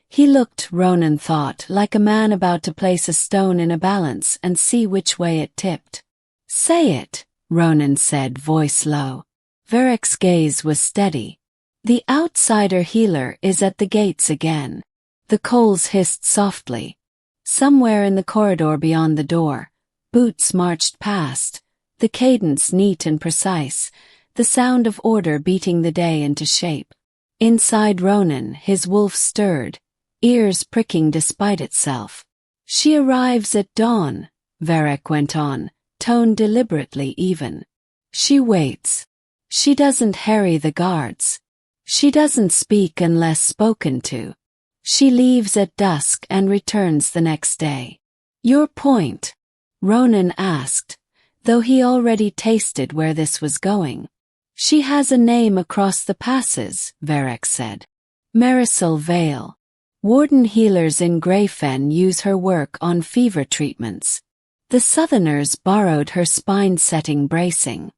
He looked, Ronan thought, like a man about to place a stone in a balance and see which way it tipped. "Say it," Ronan said, voice low. Varric's gaze was steady. "The outsider healer is at the gates again." The coals hissed softly. Somewhere in the corridor beyond the door, boots marched past, the cadence neat and precise, the sound of order beating the day into shape. Inside Ronan, his wolf stirred, ears pricking despite itself. "She arrives at dawn," Varric went on, tone deliberately even. "She waits. She doesn't harry the guards. She doesn't speak unless spoken to. She leaves at dusk and returns the next day." "Your point?" Ronan asked, though he already tasted where this was going. "She has a name across the passes," Varric said. "Marisol Vale. Warden healers in Greyfen use her work on fever treatments. The Southerners borrowed her spine-setting bracing.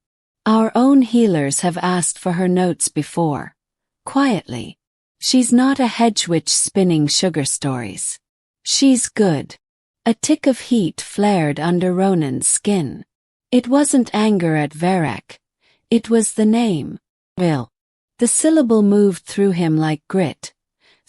Our own healers have asked for her notes before. Quietly. She's not a hedge witch spinning sugar stories. She's good." A tick of heat flared under Ronan's skin. It wasn't anger at Varric. It was the name. Vil. The syllable moved through him like grit.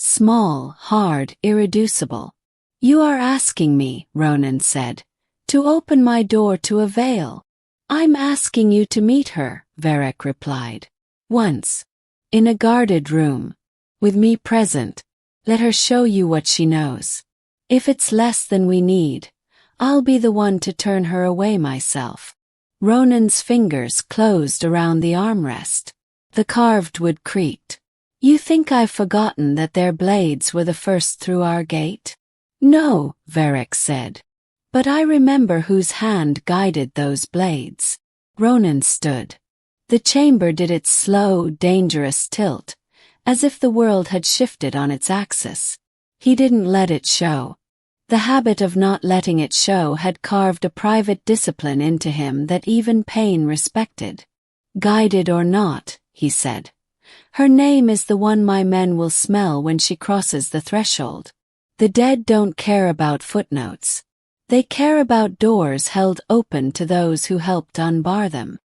Small, hard, irreducible. "You are asking me," Ronan said, "to open my door to a veil." I'm asking you to meet her, Varric replied. Once. In a guarded room. With me present. Let her show you what she knows. If it's less than we need, I'll be the one to turn her away myself. Ronan's fingers closed around the armrest. The carved wood creaked. You think I've forgotten that their blades were the first through our gate? No, Varric said. But I remember whose hand guided those blades. Ronan stood. The chamber did its slow, dangerous tilt, as if the world had shifted on its axis. He didn't let it show. The habit of not letting it show had carved a private discipline into him that even pain respected. Guided or not, he said. Her name is the one my men will smell when she crosses the threshold. The dead don't care about footnotes. They care about doors held open to those who helped unbar them.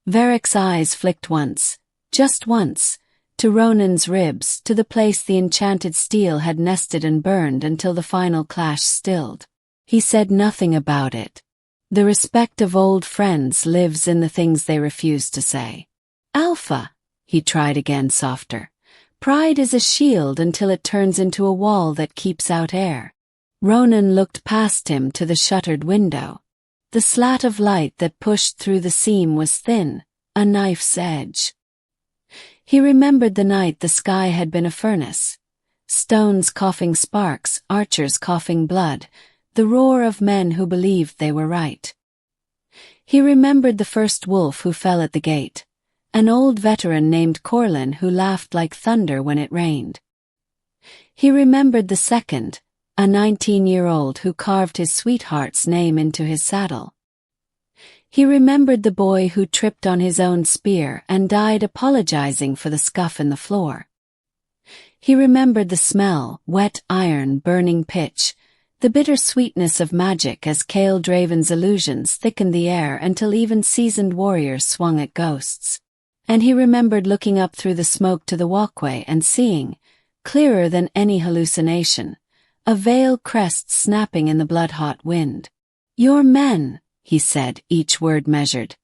Varric's eyes flicked once, just once, to Ronan's ribs, to the place the enchanted steel had nested and burned until the final clash stilled. He said nothing about it. The respect of old friends lives in the things they refuse to say. Alpha, he tried again softer. Pride is a shield until it turns into a wall that keeps out air. Ronan looked past him to the shuttered window. The slat of light that pushed through the seam was thin, a knife's edge. He remembered the night the sky had been a furnace. Stones coughing sparks, archers coughing blood, the roar of men who believed they were right. He remembered the first wolf who fell at the gate, an old veteran named Corlin who laughed like thunder when it rained. He remembered the second, a 19-year-old who carved his sweetheart's name into his saddle. He remembered the boy who tripped on his own spear and died apologizing for the scuff in the floor. He remembered the smell, wet iron, burning pitch, the bitter sweetness of magic as Kael Draven's illusions thickened the air until even seasoned warriors swung at ghosts. And he remembered looking up through the smoke to the walkway and seeing, clearer than any hallucination, a veil crest snapping in the blood-hot wind. Your men, he said, each word measured,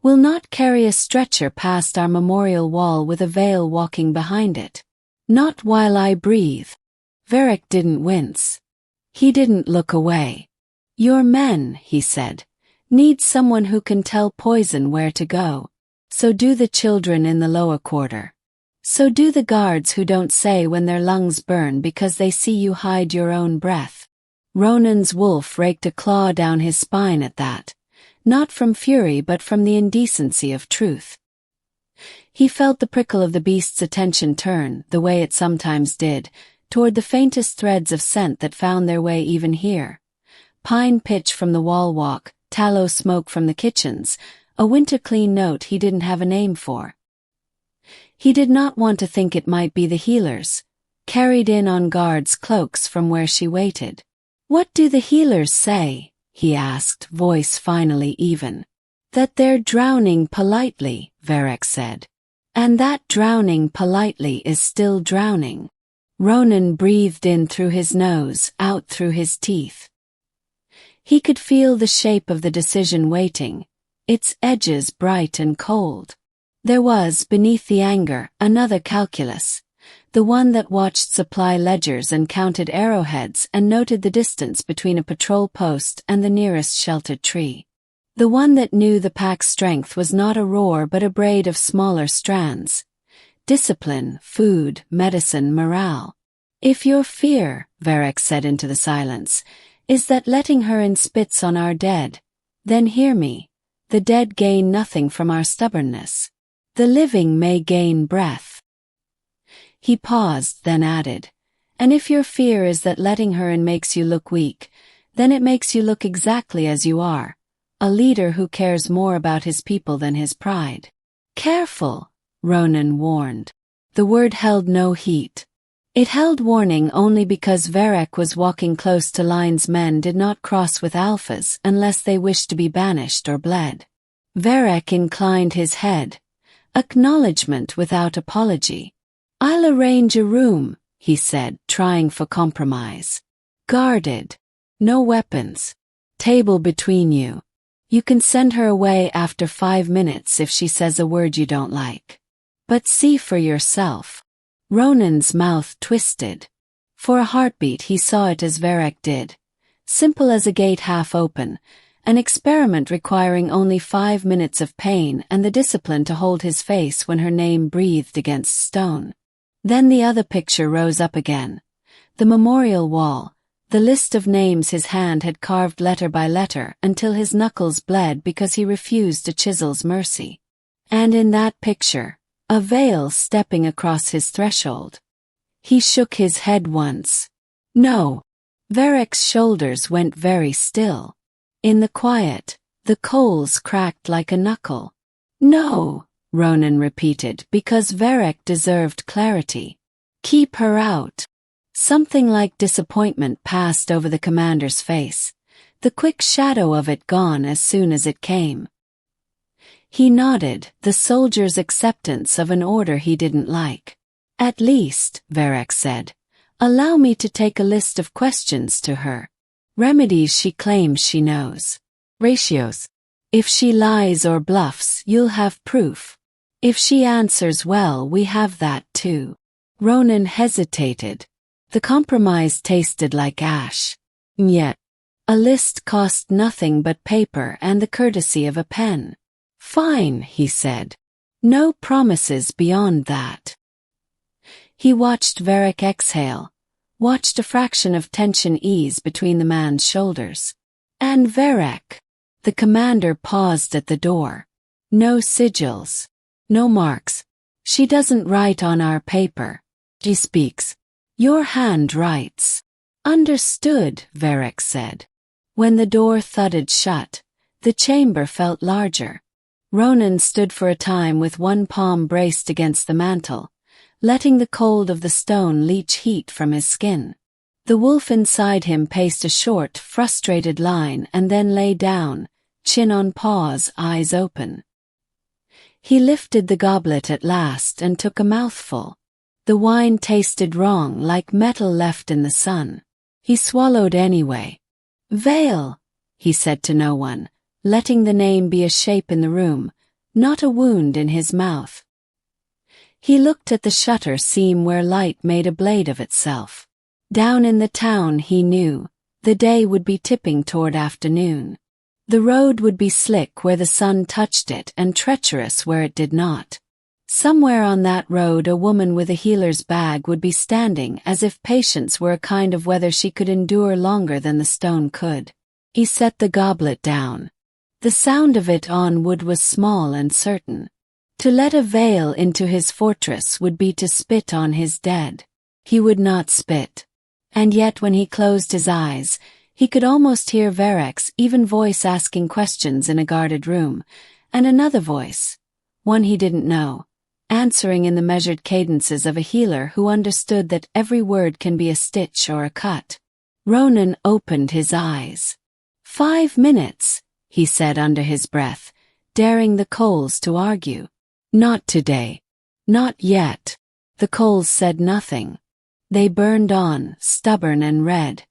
will not carry a stretcher past our memorial wall with a veil walking behind it. Not while I breathe. Varric didn't wince. He didn't look away. Your men, he said, need someone who can tell poison where to go. So do the children in the lower quarter. So do the guards who don't say when their lungs burn because they see you hide your own breath. Ronan's wolf raked a claw down his spine at that, not from fury but from the indecency of truth. He felt the prickle of the beast's attention turn, the way it sometimes did, toward the faintest threads of scent that found their way even here. Pine pitch from the wall walk, tallow smoke from the kitchens, a winter-clean note he didn't have a name for. He did not want to think it might be the healers, carried in on guards' cloaks from where she waited. What do the healers say? He asked, voice finally even. That they're drowning politely, Varric said. And that drowning politely is still drowning. Ronan breathed in through his nose, out through his teeth. He could feel the shape of the decision waiting, its edges bright and cold. There was, beneath the anger, another calculus, the one that watched supply ledgers and counted arrowheads and noted the distance between a patrol post and the nearest sheltered tree. The one that knew the pack's strength was not a roar but a braid of smaller strands. Discipline, food, medicine, morale. If your fear, Varric said into the silence, is that letting her in spits on our dead, then hear me. The dead gain nothing from our stubbornness. The living may gain breath. He paused, then added, and if your fear is that letting her in makes you look weak, then it makes you look exactly as you are, a leader who cares more about his people than his pride. Careful, Ronan warned. The word held no heat. It held warning only because Varric was walking close to Line's men did not cross with Alphas unless they wished to be banished or bled. Varric inclined his head. Acknowledgement without apology. I'll arrange a room, he said, trying for compromise. Guarded. No weapons. Table between you. You can send her away after 5 minutes if she says a word you don't like. But see for yourself. Ronan's mouth twisted. For a heartbeat he saw it as Varek did. Simple as a gate half open, an experiment requiring only 5 minutes of pain and the discipline to hold his face when her name breathed against stone. Then the other picture rose up again. The memorial wall, the list of names his hand had carved letter by letter until his knuckles bled because he refused a chisel's mercy. And in that picture, a veil stepping across his threshold. He shook his head once. No. Varek's shoulders went very still. In the quiet, the coals cracked like a knuckle. No, Ronan repeated, because Varek deserved clarity. Keep her out. Something like disappointment passed over the commander's face, the quick shadow of it gone as soon as it came. He nodded, the soldier's acceptance of an order he didn't like. At least, Varek said, allow me to take a list of questions to her. Remedies she claims she knows. Ratios. If she lies or bluffs, you'll have proof. If she answers well, we have that too. Ronan hesitated. The compromise tasted like ash. Yet, a list cost nothing but paper and the courtesy of a pen. Fine, he said. No promises beyond that. He watched Varek exhale, watched a fraction of tension ease between the man's shoulders. And Varek. The commander paused at the door. No sigils. No marks. She doesn't write on our paper. She speaks. Your hand writes. Understood, Varek said. When the door thudded shut, the chamber felt larger. Ronan stood for a time with one palm braced against the mantel, letting the cold of the stone leach heat from his skin. The wolf inside him paced a short, frustrated line and then lay down, chin on paws, eyes open. He lifted the goblet at last and took a mouthful. The wine tasted wrong, like metal left in the sun. He swallowed anyway. Vale, he said to no one, letting the name be a shape in the room, not a wound in his mouth. He looked at the shutter seam where light made a blade of itself. Down in the town, he knew, the day would be tipping toward afternoon. The road would be slick where the sun touched it and treacherous where it did not. Somewhere on that road a woman with a healer's bag would be standing as if patience were a kind of weather she could endure longer than the stone could. He set the goblet down. The sound of it on wood was small and certain. To let a veil into his fortress would be to spit on his dead. He would not spit. And yet when he closed his eyes, he could almost hear Varek's even voice asking questions in a guarded room, and another voice, one he didn't know, answering in the measured cadences of a healer who understood that every word can be a stitch or a cut. Ronan opened his eyes. 5 minutes, he said under his breath, daring the coals to argue. Not today. Not yet. The coals said nothing. They burned on, stubborn and red,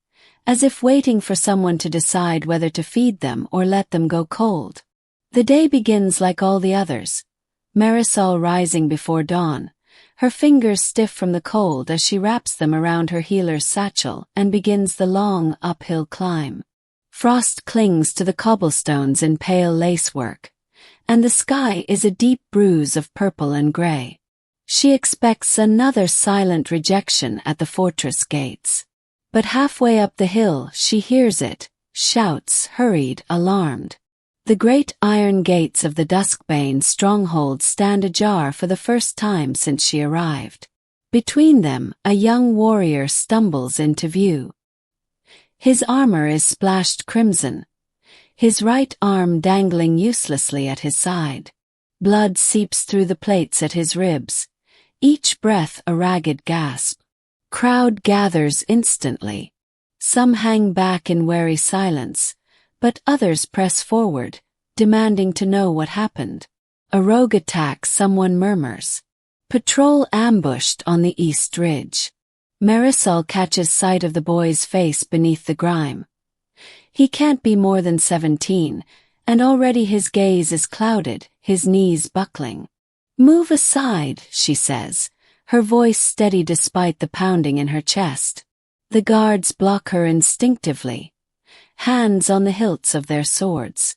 as if waiting for someone to decide whether to feed them or let them go cold. The day begins like all the others. Marisol rising before dawn, her fingers stiff from the cold as she wraps them around her healer's satchel and begins the long uphill climb. Frost clings to the cobblestones in pale lacework, and the sky is a deep bruise of purple and gray. She expects another silent rejection at the fortress gates. But halfway up the hill she hears it, shouts, hurried, alarmed. The great iron gates of the Duskbane stronghold stand ajar for the first time since she arrived. Between them, a young warrior stumbles into view. His armor is splashed crimson, his right arm dangling uselessly at his side. Blood seeps through the plates at his ribs, each breath a ragged gasp. Crowd gathers instantly. Some hang back in wary silence, but others press forward, demanding to know what happened. A rogue attack, someone murmurs. Patrol ambushed on the east ridge. Marisol catches sight of the boy's face beneath the grime. He can't be more than 17, and already his gaze is clouded, his knees buckling. "Move aside," she says, her voice steady despite the pounding in her chest. The guards block her instinctively, hands on the hilts of their swords.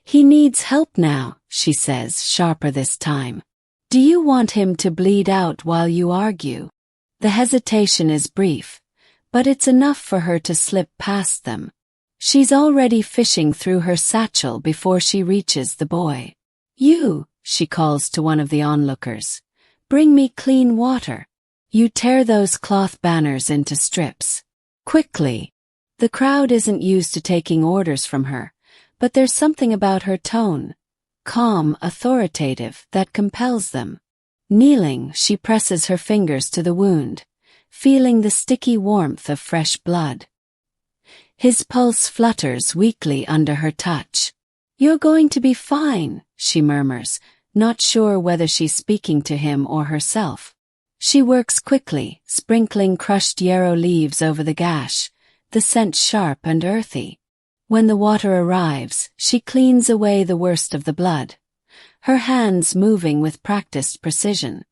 "He needs help now," she says, sharper this time. "Do you want him to bleed out while you argue?" The hesitation is brief, but it's enough for her to slip past them. She's already fishing through her satchel before she reaches the boy. "You," she calls to one of the onlookers, "bring me clean water. You tear those cloth banners into strips. Quickly." The crowd isn't used to taking orders from her, but there's something about her tone, calm, authoritative, that compels them. Kneeling, she presses her fingers to the wound, feeling the sticky warmth of fresh blood. His pulse flutters weakly under her touch. "You're going to be fine," she murmurs, not sure whether she's speaking to him or herself. She works quickly, sprinkling crushed yarrow leaves over the gash, the scent sharp and earthy. When the water arrives, she cleans away the worst of the blood, her hands moving with practiced precision.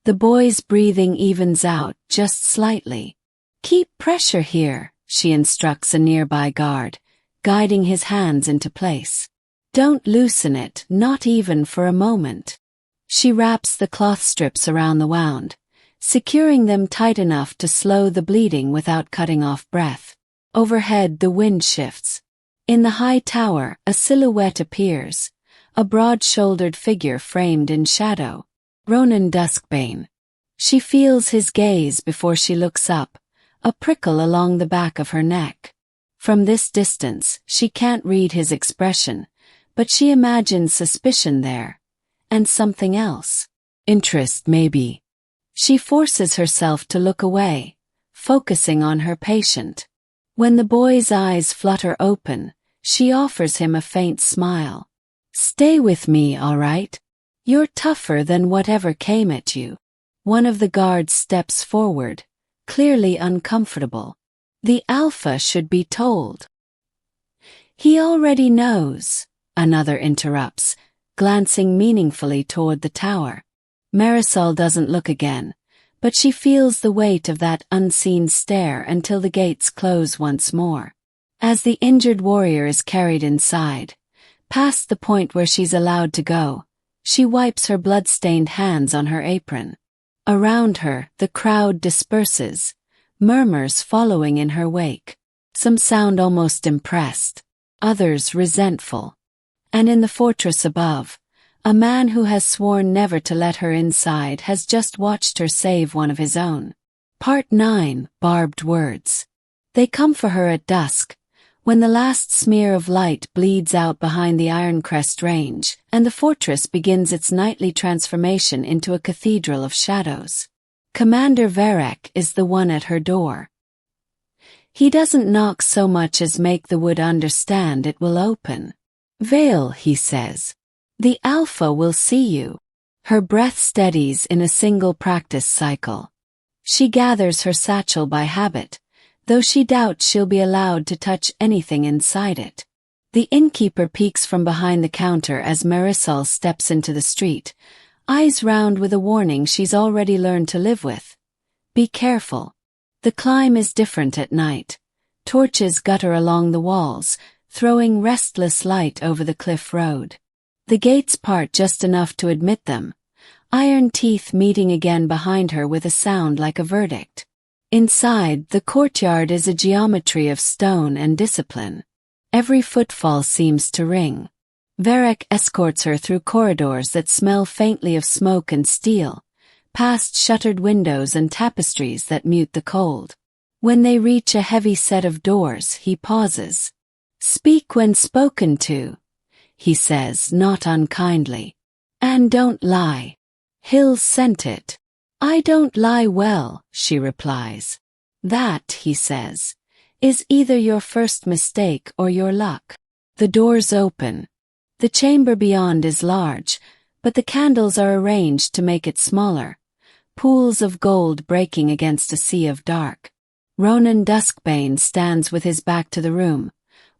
The boy's breathing evens out just slightly. "Keep pressure here," she instructs a nearby guard, guiding his hands into place. "Don't loosen it, not even for a moment." She wraps the cloth strips around the wound, securing them tight enough to slow the bleeding without cutting off breath. Overhead, the wind shifts. In the high tower, a silhouette appears, a broad-shouldered figure framed in shadow. Ronan Duskbane. She feels his gaze before she looks up, a prickle along the back of her neck. From this distance, she can't read his expression, but she imagines suspicion there, and something else. Interest, maybe. She forces herself to look away, focusing on her patient. When the boy's eyes flutter open, she offers him a faint smile. "Stay with me, all right? You're tougher than whatever came at you." One of the guards steps forward, clearly uncomfortable. "The Alpha should be told." "He already knows," another interrupts, glancing meaningfully toward the tower. Marisol doesn't look again, but she feels the weight of that unseen stare until the gates close once more. As the injured warrior is carried inside, past the point where she's allowed to go, she wipes her blood-stained hands on her apron. Around her, the crowd disperses, murmurs following in her wake. Some sound almost impressed, others resentful. And in the fortress above, a man who has sworn never to let her inside has just watched her save one of his own. Part 9. Barbed words. They come for her at dusk, when the last smear of light bleeds out behind the Ironcrest range, and the fortress begins its nightly transformation into a cathedral of shadows. Commander Varek is the one at her door. He doesn't knock so much as make the wood understand it will open. "Vale," he says. "The Alpha will see you." Her breath steadies in a single practice cycle. She gathers her satchel by habit, though she doubts she'll be allowed to touch anything inside it. The innkeeper peeks from behind the counter as Marisol steps into the street, eyes round with a warning she's already learned to live with. Be careful. The climb is different at night. Torches gutter along the walls, throwing restless light over the cliff road. The gates part just enough to admit them, iron teeth meeting again behind her with a sound like a verdict. Inside, the courtyard is a geometry of stone and discipline. Every footfall seems to ring. Varek escorts her through corridors that smell faintly of smoke and steel, past shuttered windows and tapestries that mute the cold. When they reach a heavy set of doors, he pauses. "Speak when spoken to," he says, not unkindly. "And don't lie. Hill sent it." "I don't lie well," she replies. "That," he says, "is either your first mistake or your luck." The doors open. The chamber beyond is large, but the candles are arranged to make it smaller, pools of gold breaking against a sea of dark. Ronan Duskbane stands with his back to the room,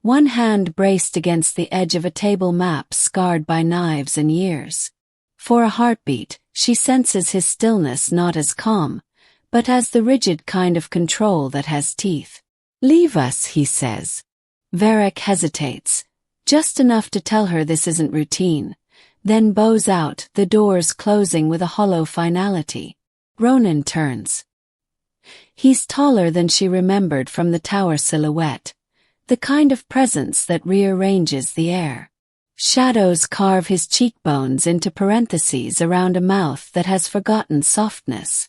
one hand braced against the edge of a table map scarred by knives and years. For a heartbeat, she senses his stillness not as calm, but as the rigid kind of control that has teeth. "Leave us," he says. Varric hesitates, just enough to tell her this isn't routine, then bows out, the doors closing with a hollow finality. Ronan turns. He's taller than she remembered from the tower silhouette, the kind of presence that rearranges the air. Shadows carve his cheekbones into parentheses around a mouth that has forgotten softness.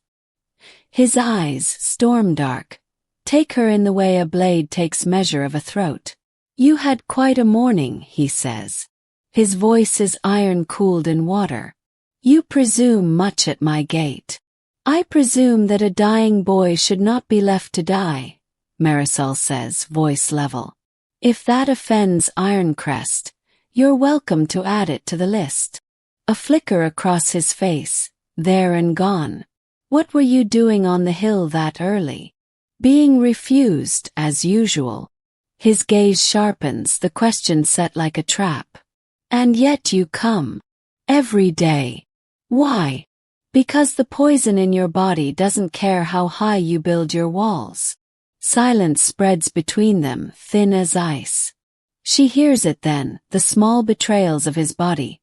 His eyes, storm dark, take her in the way a blade takes measure of a throat. "You had quite a morning," he says. His voice is iron-cooled in water. "You presume much at my gate." "I presume that a dying boy should not be left to die," Marisol says, voice level. "If that offends Ironcrest, you're welcome to add it to the list." A flicker across his face, there and gone. "What were you doing on the hill that early?" "Being refused, as usual." His gaze sharpens, the question set like a trap. "And yet you come. Every day. Why?" "Because the poison in your body doesn't care how high you build your walls." Silence spreads between them, thin as ice. She hears it then, the small betrayals of his body,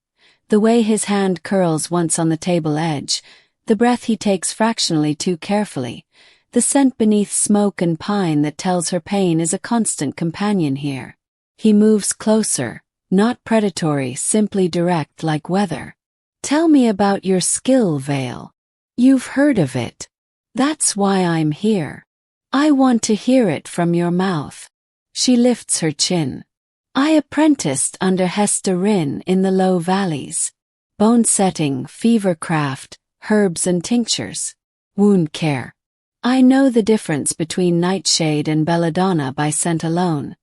the way his hand curls once on the table edge, the breath he takes fractionally too carefully, the scent beneath smoke and pine that tells her pain is a constant companion here. He moves closer, not predatory, simply direct like weather. "Tell me about your skill, Vale. You've heard of it. That's why I'm here. I want to hear it from your mouth." She lifts her chin. "I apprenticed under Hester Ryn in the low valleys. Bone setting, fever craft, herbs and tinctures. Wound care. I know the difference between nightshade and belladonna by scent alone,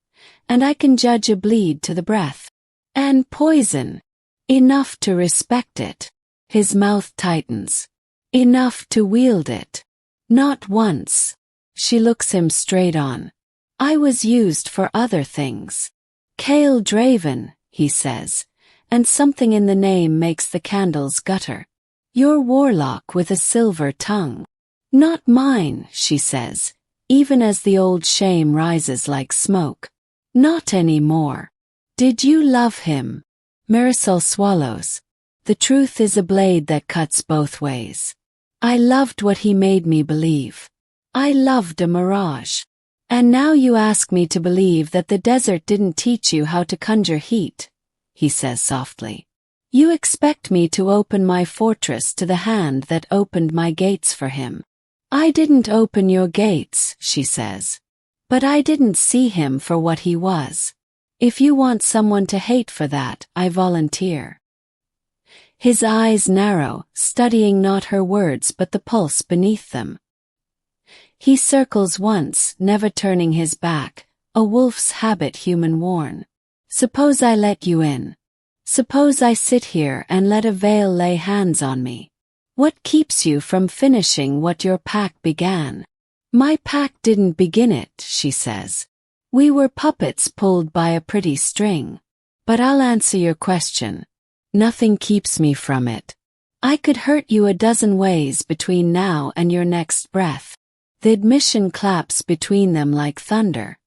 and I can judge a bleed to the breath. And poison. Enough to respect it." His mouth tightens. "Enough to wield it." "Not once." She looks him straight on. "I was used for other things." "Cale Draven," he says, and something in the name makes the candles gutter. "You're warlock with a silver tongue." "Not mine," she says, even as the old shame rises like smoke. "Not anymore." "Did you love him?" Marisol swallows. "The truth is a blade that cuts both ways. I loved what he made me believe. I loved a mirage. And now you ask me to believe that the desert didn't teach you how to conjure heat," he says softly. "You expect me to open my fortress to the hand that opened my gates for him." "I didn't open your gates," she says. "But I didn't see him for what he was. If you want someone to hate for that, I volunteer." His eyes narrow, studying not her words but the pulse beneath them. He circles once, never turning his back, a wolf's habit human worn. "Suppose I let you in. Suppose I sit here and let a veil lay hands on me. What keeps you from finishing what your pack began?" "My pack didn't begin it," she says. "We were puppets pulled by a pretty string. But I'll answer your question. Nothing keeps me from it. I could hurt you a dozen ways between now and your next breath." The admission claps between them like thunder.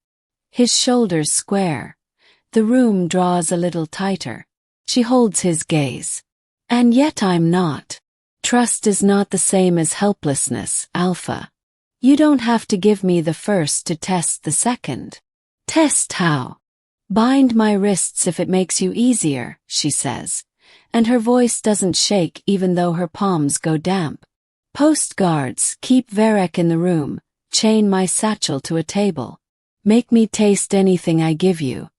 His shoulders square. The room draws a little tighter. She holds his gaze. "And yet I'm not. Trust is not the same as helplessness, Alpha. You don't have to give me the first to test the second." "Test how?" "Bind my wrists if it makes you easier," she says, and her voice doesn't shake even though her palms go damp. "Post guards, keep Varric in the room, chain my satchel to a table. Make me taste anything I give you.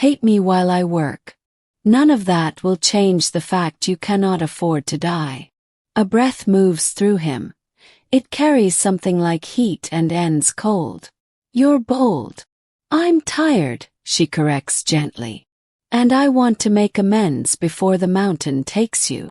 Hate me while I work. None of that will change the fact you cannot afford to die." A breath moves through him. It carries something like heat and ends cold. "You're bold." "I'm tired," she corrects gently. "And I want to make amends before the mountain takes you."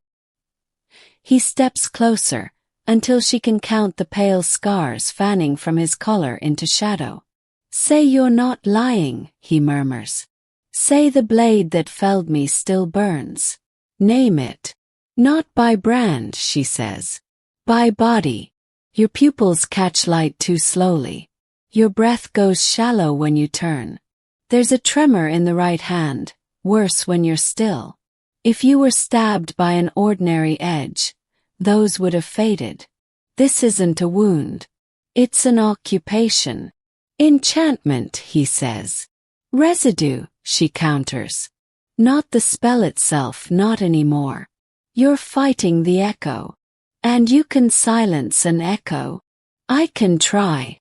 He steps closer, until she can count the pale scars fanning from his collar into shadow. Say you're not lying, he murmurs. Say the blade that felled me still burns. Name it. Not by brand, she says. By body. Your pupils catch light too slowly. Your breath goes shallow when you turn. There's a tremor in the right hand, worse when you're still. If you were stabbed by an ordinary edge, those would have faded. This isn't a wound. It's an occupation. Enchantment, he says. Residue, she counters. Not the spell itself, not anymore. You're fighting the echo. And you can silence an echo. I can try.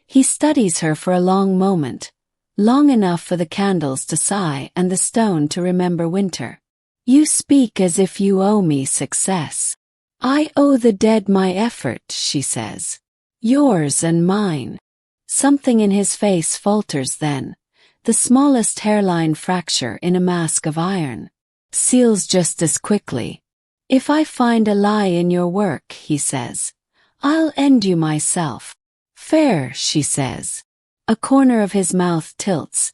He studies her for a long moment, long enough for the candles to sigh and the stone to remember winter. You speak as if you owe me success. I owe the dead my effort, she says. Yours and mine. Something in his face falters then, the smallest hairline fracture in a mask of iron. Seals just as quickly. If I find a lie in your work, he says, I'll end you myself. Fair, she says. A corner of his mouth tilts,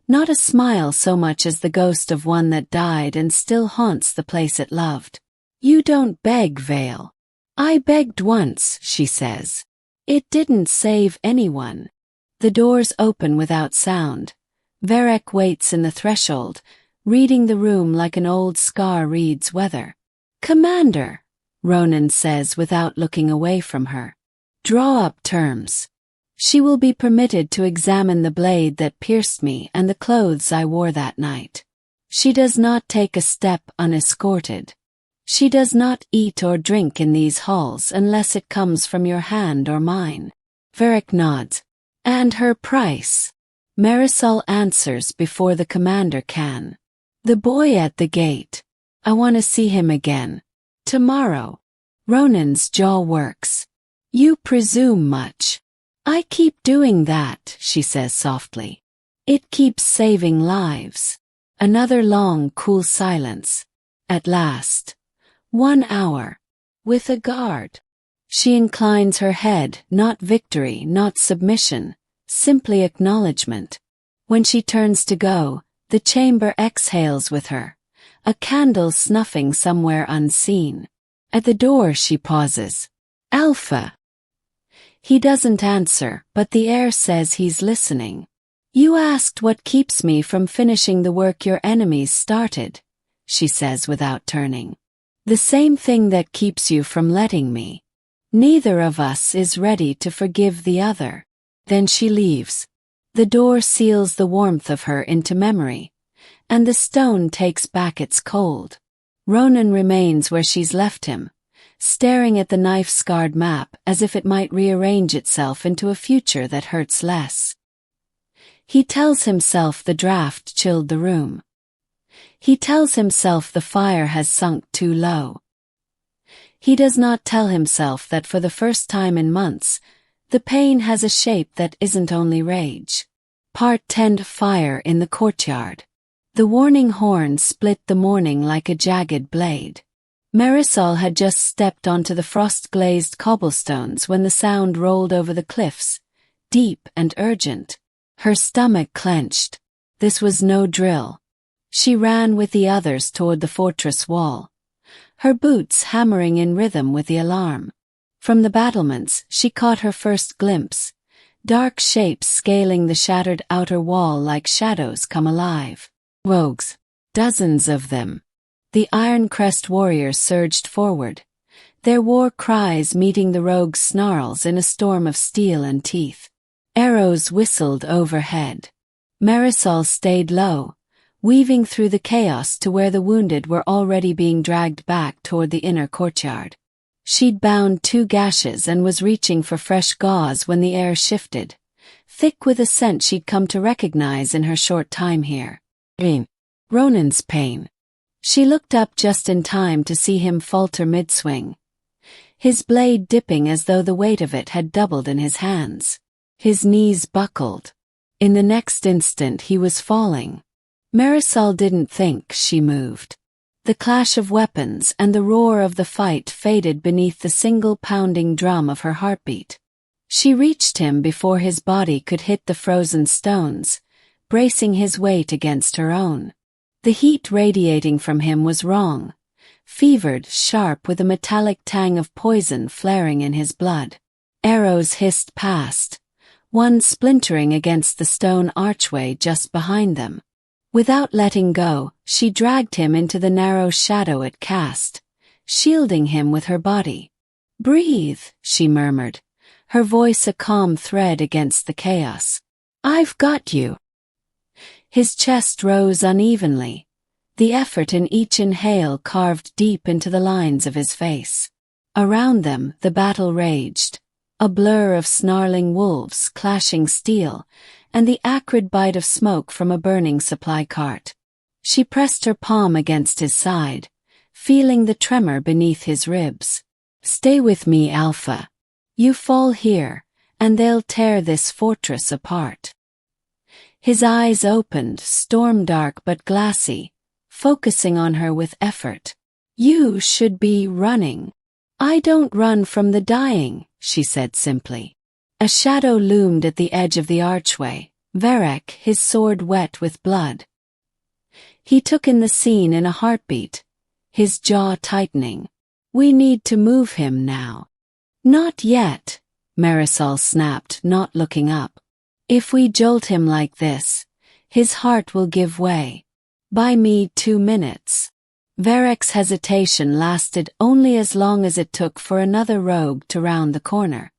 not a smile so much as the ghost of one that died and still haunts the place it loved. You don't beg, Vale. I begged once, she says. It didn't save anyone. The doors open without sound. Varek waits in the threshold, reading the room like an old scar reads weather. Commander, Ronan says without looking away from her. Draw up terms. She will be permitted to examine the blade that pierced me and the clothes I wore that night. She does not take a step unescorted. She does not eat or drink in these halls unless it comes from your hand or mine. Varek nods. And her price? Marisol answers before the commander can. The boy at the gate. I want to see him again. Tomorrow. Ronan's jaw works. You presume much. I keep doing that, she says softly. It keeps saving lives. Another long, cool silence. At last. 1 hour. With a guard. She inclines her head, not victory, not submission, simply acknowledgement. When she turns to go, the chamber exhales with her, a candle snuffing somewhere unseen. At the door she pauses. Alpha. He doesn't answer, but the air says he's listening. You asked what keeps me from finishing the work your enemies started, she says without turning. The same thing that keeps you from letting me. Neither of us is ready to forgive the other. Then she leaves. The door seals the warmth of her into memory, and the stone takes back its cold. Ronan remains where she's left him, staring at the knife-scarred map as if it might rearrange itself into a future that hurts less. He tells himself the draft chilled the room. He tells himself the fire has sunk too low. He does not tell himself that for the first time in months, the pain has a shape that isn't only rage. Part 10. Fire in the courtyard. The warning horn split the morning like a jagged blade. Marisol had just stepped onto the frost-glazed cobblestones when the sound rolled over the cliffs, deep and urgent. Her stomach clenched. This was no drill. She ran with the others toward the fortress wall, her boots hammering in rhythm with the alarm. From the battlements, she caught her first glimpse, dark shapes scaling the shattered outer wall like shadows come alive. Rogues. Dozens of them. The Ironcrest warriors surged forward, their war cries meeting the rogues' snarls in a storm of steel and teeth. Arrows whistled overhead. Marisol stayed low, weaving through the chaos to where the wounded were already being dragged back toward the inner courtyard. She'd bound 2 gashes and was reaching for fresh gauze when the air shifted, thick with a scent she'd come to recognize in her short time here. Ronan's pain. She looked up just in time to see him falter mid-swing, his blade dipping as though the weight of it had doubled in his hands. His knees buckled. In the next instant he was falling. Marisol didn't think, she moved. The clash of weapons and the roar of the fight faded beneath the single pounding drum of her heartbeat. She reached him before his body could hit the frozen stones, bracing his weight against her own. The heat radiating from him was wrong, fevered, sharp, with a metallic tang of poison flaring in his blood. Arrows hissed past, one splintering against the stone archway just behind them. Without letting go, she dragged him into the narrow shadow it cast, shielding him with her body. "Breathe," she murmured, her voice a calm thread against the chaos. "I've got you." His chest rose unevenly, the effort in each inhale carved deep into the lines of his face. Around them, the battle raged, a blur of snarling wolves clashing steel, and the acrid bite of smoke from a burning supply cart. She pressed her palm against his side, feeling the tremor beneath his ribs. "Stay with me, Alpha. You fall here, and they'll tear this fortress apart." His eyes opened, storm-dark but glassy, focusing on her with effort. "You should be running." "I don't run from the dying," she said simply. A shadow loomed at the edge of the archway, Varek, his sword wet with blood. He took in the scene in a heartbeat, his jaw tightening. "We need to move him now." "Not yet," Marisol snapped, not looking up. "If we jolt him like this, his heart will give way. Buy me 2 minutes." Varek's hesitation lasted only as long as it took for another rogue to round the corner.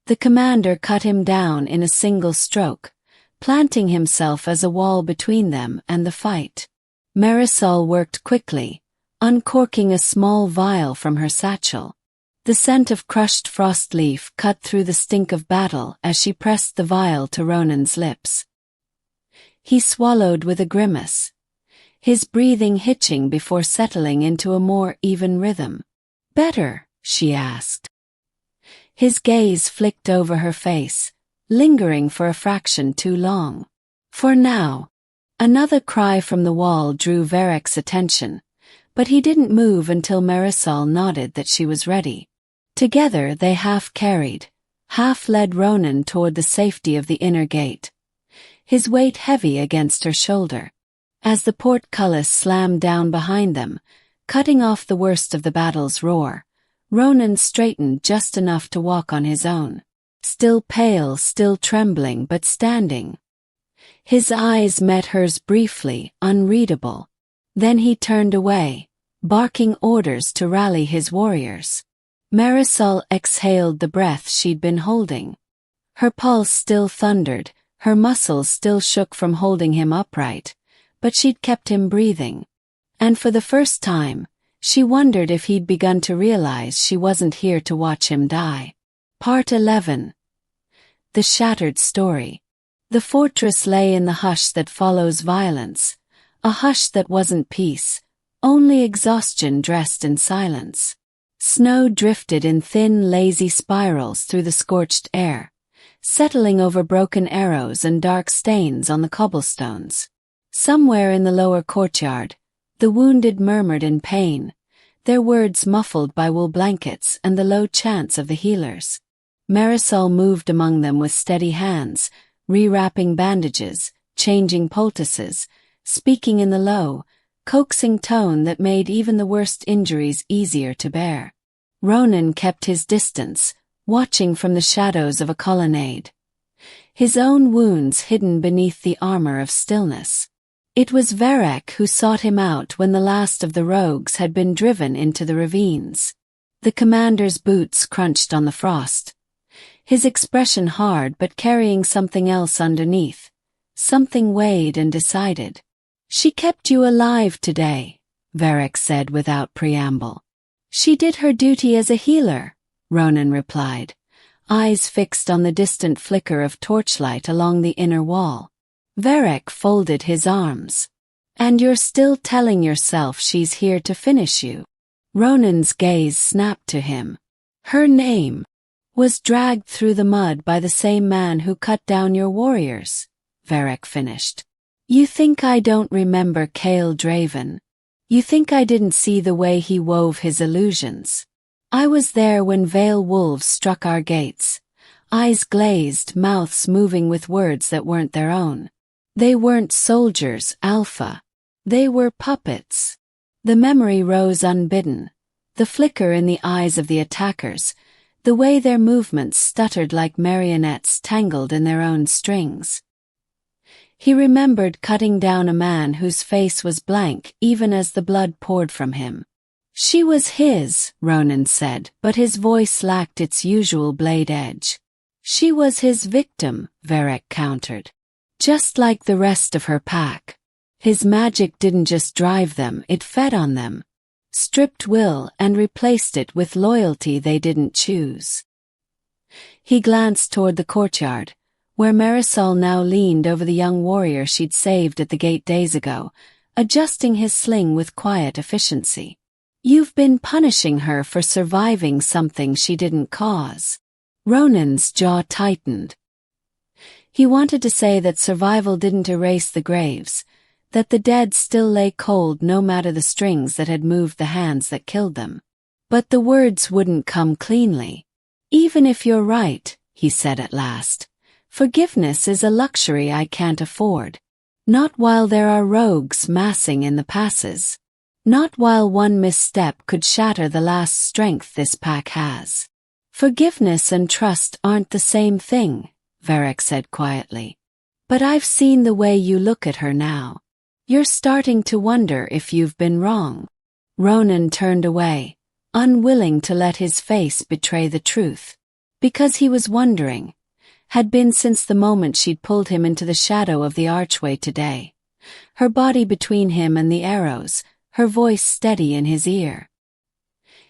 The commander cut him down in a single stroke, planting himself as a wall between them and the fight. Marisol worked quickly, uncorking a small vial from her satchel. The scent of crushed frost leaf cut through the stink of battle as she pressed the vial to Ronan's lips. He swallowed with a grimace, his breathing hitching before settling into a more even rhythm. "Better?" she asked. His gaze flicked over her face, lingering for a fraction too long. "For now." Another cry from the wall drew Varek's attention, but he didn't move until Marisol nodded that she was ready. Together they half carried, half led Ronan toward the safety of the inner gate, his weight heavy against her shoulder. As the portcullis slammed down behind them, cutting off the worst of the battle's roar, Ronan straightened just enough to walk on his own. Still pale, still trembling, but standing. His eyes met hers briefly, unreadable. Then he turned away, barking orders to rally his warriors. Marisol exhaled the breath she'd been holding. Her pulse still thundered, her muscles still shook from holding him upright, but she'd kept him breathing. And for the first time, she wondered if he'd begun to realize she wasn't here to watch him die. Part 11. The Shattered Story. The fortress lay in the hush that follows violence, a hush that wasn't peace, only exhaustion dressed in silence. Snow drifted in thin, lazy spirals through the scorched air, settling over broken arrows and dark stains on the cobblestones. Somewhere in the lower courtyard, the wounded murmured in pain, their words muffled by wool blankets and the low chants of the healers. Marisol moved among them with steady hands, rewrapping bandages, changing poultices, speaking in the low, coaxing tone that made even the worst injuries easier to bear. Ronan kept his distance, watching from the shadows of a colonnade, his own wounds hidden beneath the armor of stillness. It was Varek who sought him out when the last of the rogues had been driven into the ravines. The commander's boots crunched on the frost, his expression hard but carrying something else underneath, something weighed and decided. "She kept you alive today," Varek said without preamble. "She did her duty as a healer," Ronan replied, eyes fixed on the distant flicker of torchlight along the inner wall. Varek folded his arms. "And you're still telling yourself she's here to finish you?" Ronan's gaze snapped to him. "Her name was dragged through the mud by the same man who cut down your warriors," Varek finished. "You think I don't remember Cale Draven? You think I didn't see the way he wove his illusions? I was there when Vale wolves struck our gates. eyes glazed, mouths moving with words that weren't their own. They weren't soldiers, Alpha. They were puppets. The memory rose unbidden, the flicker in the eyes of the attackers, the way their movements stuttered like marionettes tangled in their own strings. He remembered cutting down a man whose face was blank even as the blood poured from him. She was his, Ronan said, but his voice lacked its usual blade edge. She was his victim, Varric countered. Just like the rest of her pack. His magic didn't just drive them, it fed on them. Stripped will and replaced it with loyalty they didn't choose. He glanced toward the courtyard, where Marisol now leaned over the young warrior she'd saved at the gate days ago, adjusting his sling with quiet efficiency. You've been punishing her for surviving something she didn't cause. Ronan's jaw tightened. He wanted to say that survival didn't erase the graves, that the dead still lay cold no matter the strings that had moved the hands that killed them. But the words wouldn't come cleanly. Even if you're right, he said at last, forgiveness is a luxury I can't afford. Not while there are rogues massing in the passes. Not while one misstep could shatter the last strength this pack has. Forgiveness and trust aren't the same thing, Varric said quietly. But I've seen the way you look at her now. You're starting to wonder if you've been wrong. Ronan turned away, unwilling to let his face betray the truth. Because he was wondering. Had been since the moment she'd pulled him into the shadow of the archway today. Her body between him and the arrows, her voice steady in his ear.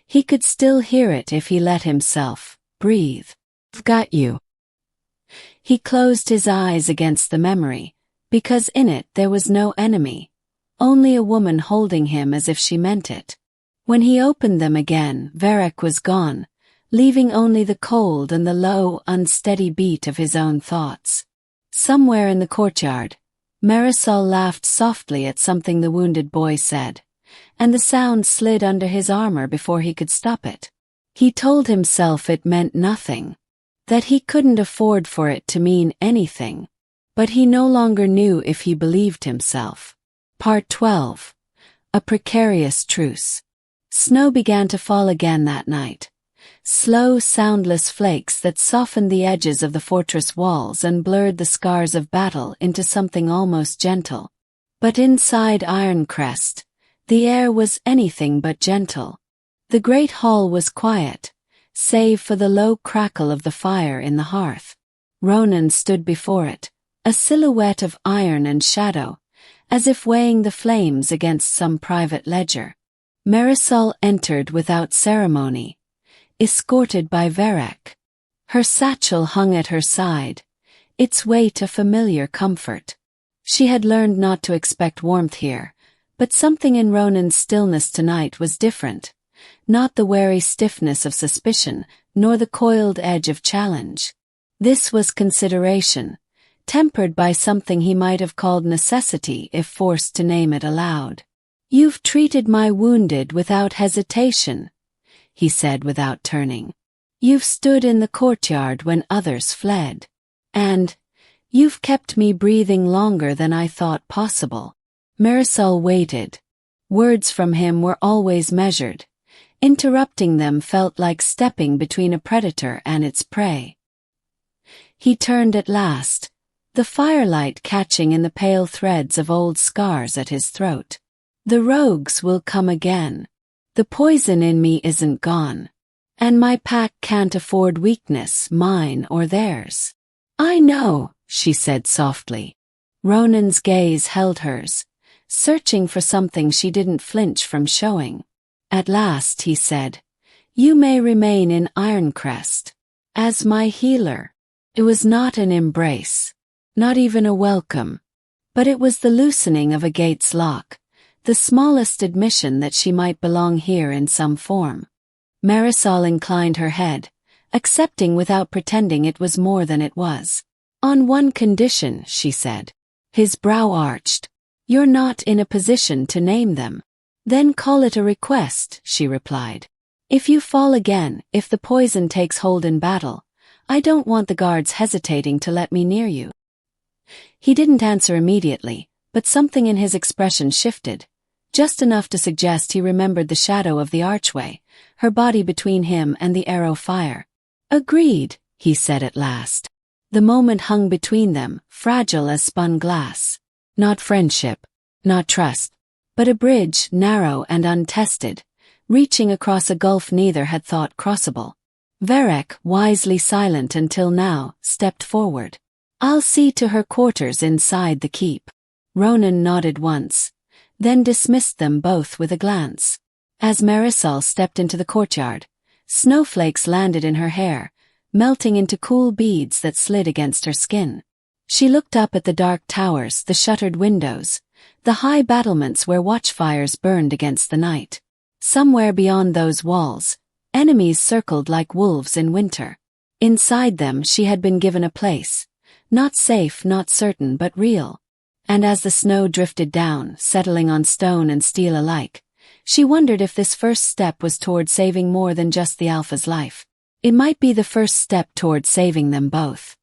He could still hear it if he let himself breathe. I've got you. He closed his eyes against the memory, because in it there was no enemy, only a woman holding him as if she meant it. When he opened them again, Varric was gone, leaving only the cold and the low, unsteady beat of his own thoughts. Somewhere in the courtyard, Marisol laughed softly at something the wounded boy said, and the sound slid under his armor before he could stop it. He told himself it meant nothing, that he couldn't afford for it to mean anything, but he no longer knew if he believed himself. Part 12. A Precarious Truce. Snow began to fall again that night. Slow, soundless flakes that softened the edges of the fortress walls and blurred the scars of battle into something almost gentle. But inside Ironcrest, the air was anything but gentle. The great hall was quiet, save for the low crackle of the fire in the hearth. Ronan stood before it, a silhouette of iron and shadow, as if weighing the flames against some private ledger. Marisol entered without ceremony, escorted by Varric. Her satchel hung at her side, its weight a familiar comfort. She had learned not to expect warmth here, but something in Ronan's stillness tonight was different, not the wary stiffness of suspicion, nor the coiled edge of challenge. This was consideration, tempered by something he might have called necessity if forced to name it aloud. "You've treated my wounded without hesitation," he said without turning. "You've stood in the courtyard when others fled. And you've kept me breathing longer than I thought possible." Marisol waited. Words from him were always measured. Interrupting them felt like stepping between a predator and its prey. He turned at last, the firelight catching in the pale threads of old scars at his throat. "The rogues will come again. The poison in me isn't gone. And my pack can't afford weakness, mine or theirs." "I know," she said softly. Ronan's gaze held hers, searching for something she didn't flinch from showing. At last he said, "You may remain in Ironcrest, as my healer." It was not an embrace, not even a welcome, but it was the loosening of a gate's lock, the smallest admission that she might belong here in some form. Marisol inclined her head, accepting without pretending it was more than it was. "On one condition," she said. His brow arched. "You're not in a position to name them." "Then call it a request," she replied. "If you fall again, if the poison takes hold in battle, I don't want the guards hesitating to let me near you." He didn't answer immediately, but something in his expression shifted, just enough to suggest he remembered the shadow of the archway, her body between him and the arrow fire. "Agreed," he said at last. The moment hung between them, fragile as spun glass. Not friendship, not trust, but a bridge, narrow and untested, reaching across a gulf neither had thought crossable. Varek, wisely silent until now, stepped forward. "I'll see to her quarters inside the keep." Ronan nodded once, then dismissed them both with a glance. As Marisol stepped into the courtyard, snowflakes landed in her hair, melting into cool beads that slid against her skin. She looked up at the dark towers, the shuttered windows, the high battlements where watchfires burned against the night. Somewhere beyond those walls, enemies circled like wolves in winter. Inside them she had been given a place, not safe, not certain, but real. And as the snow drifted down, settling on stone and steel alike, she wondered if this first step was toward saving more than just the Alpha's life. It might be the first step toward saving them both.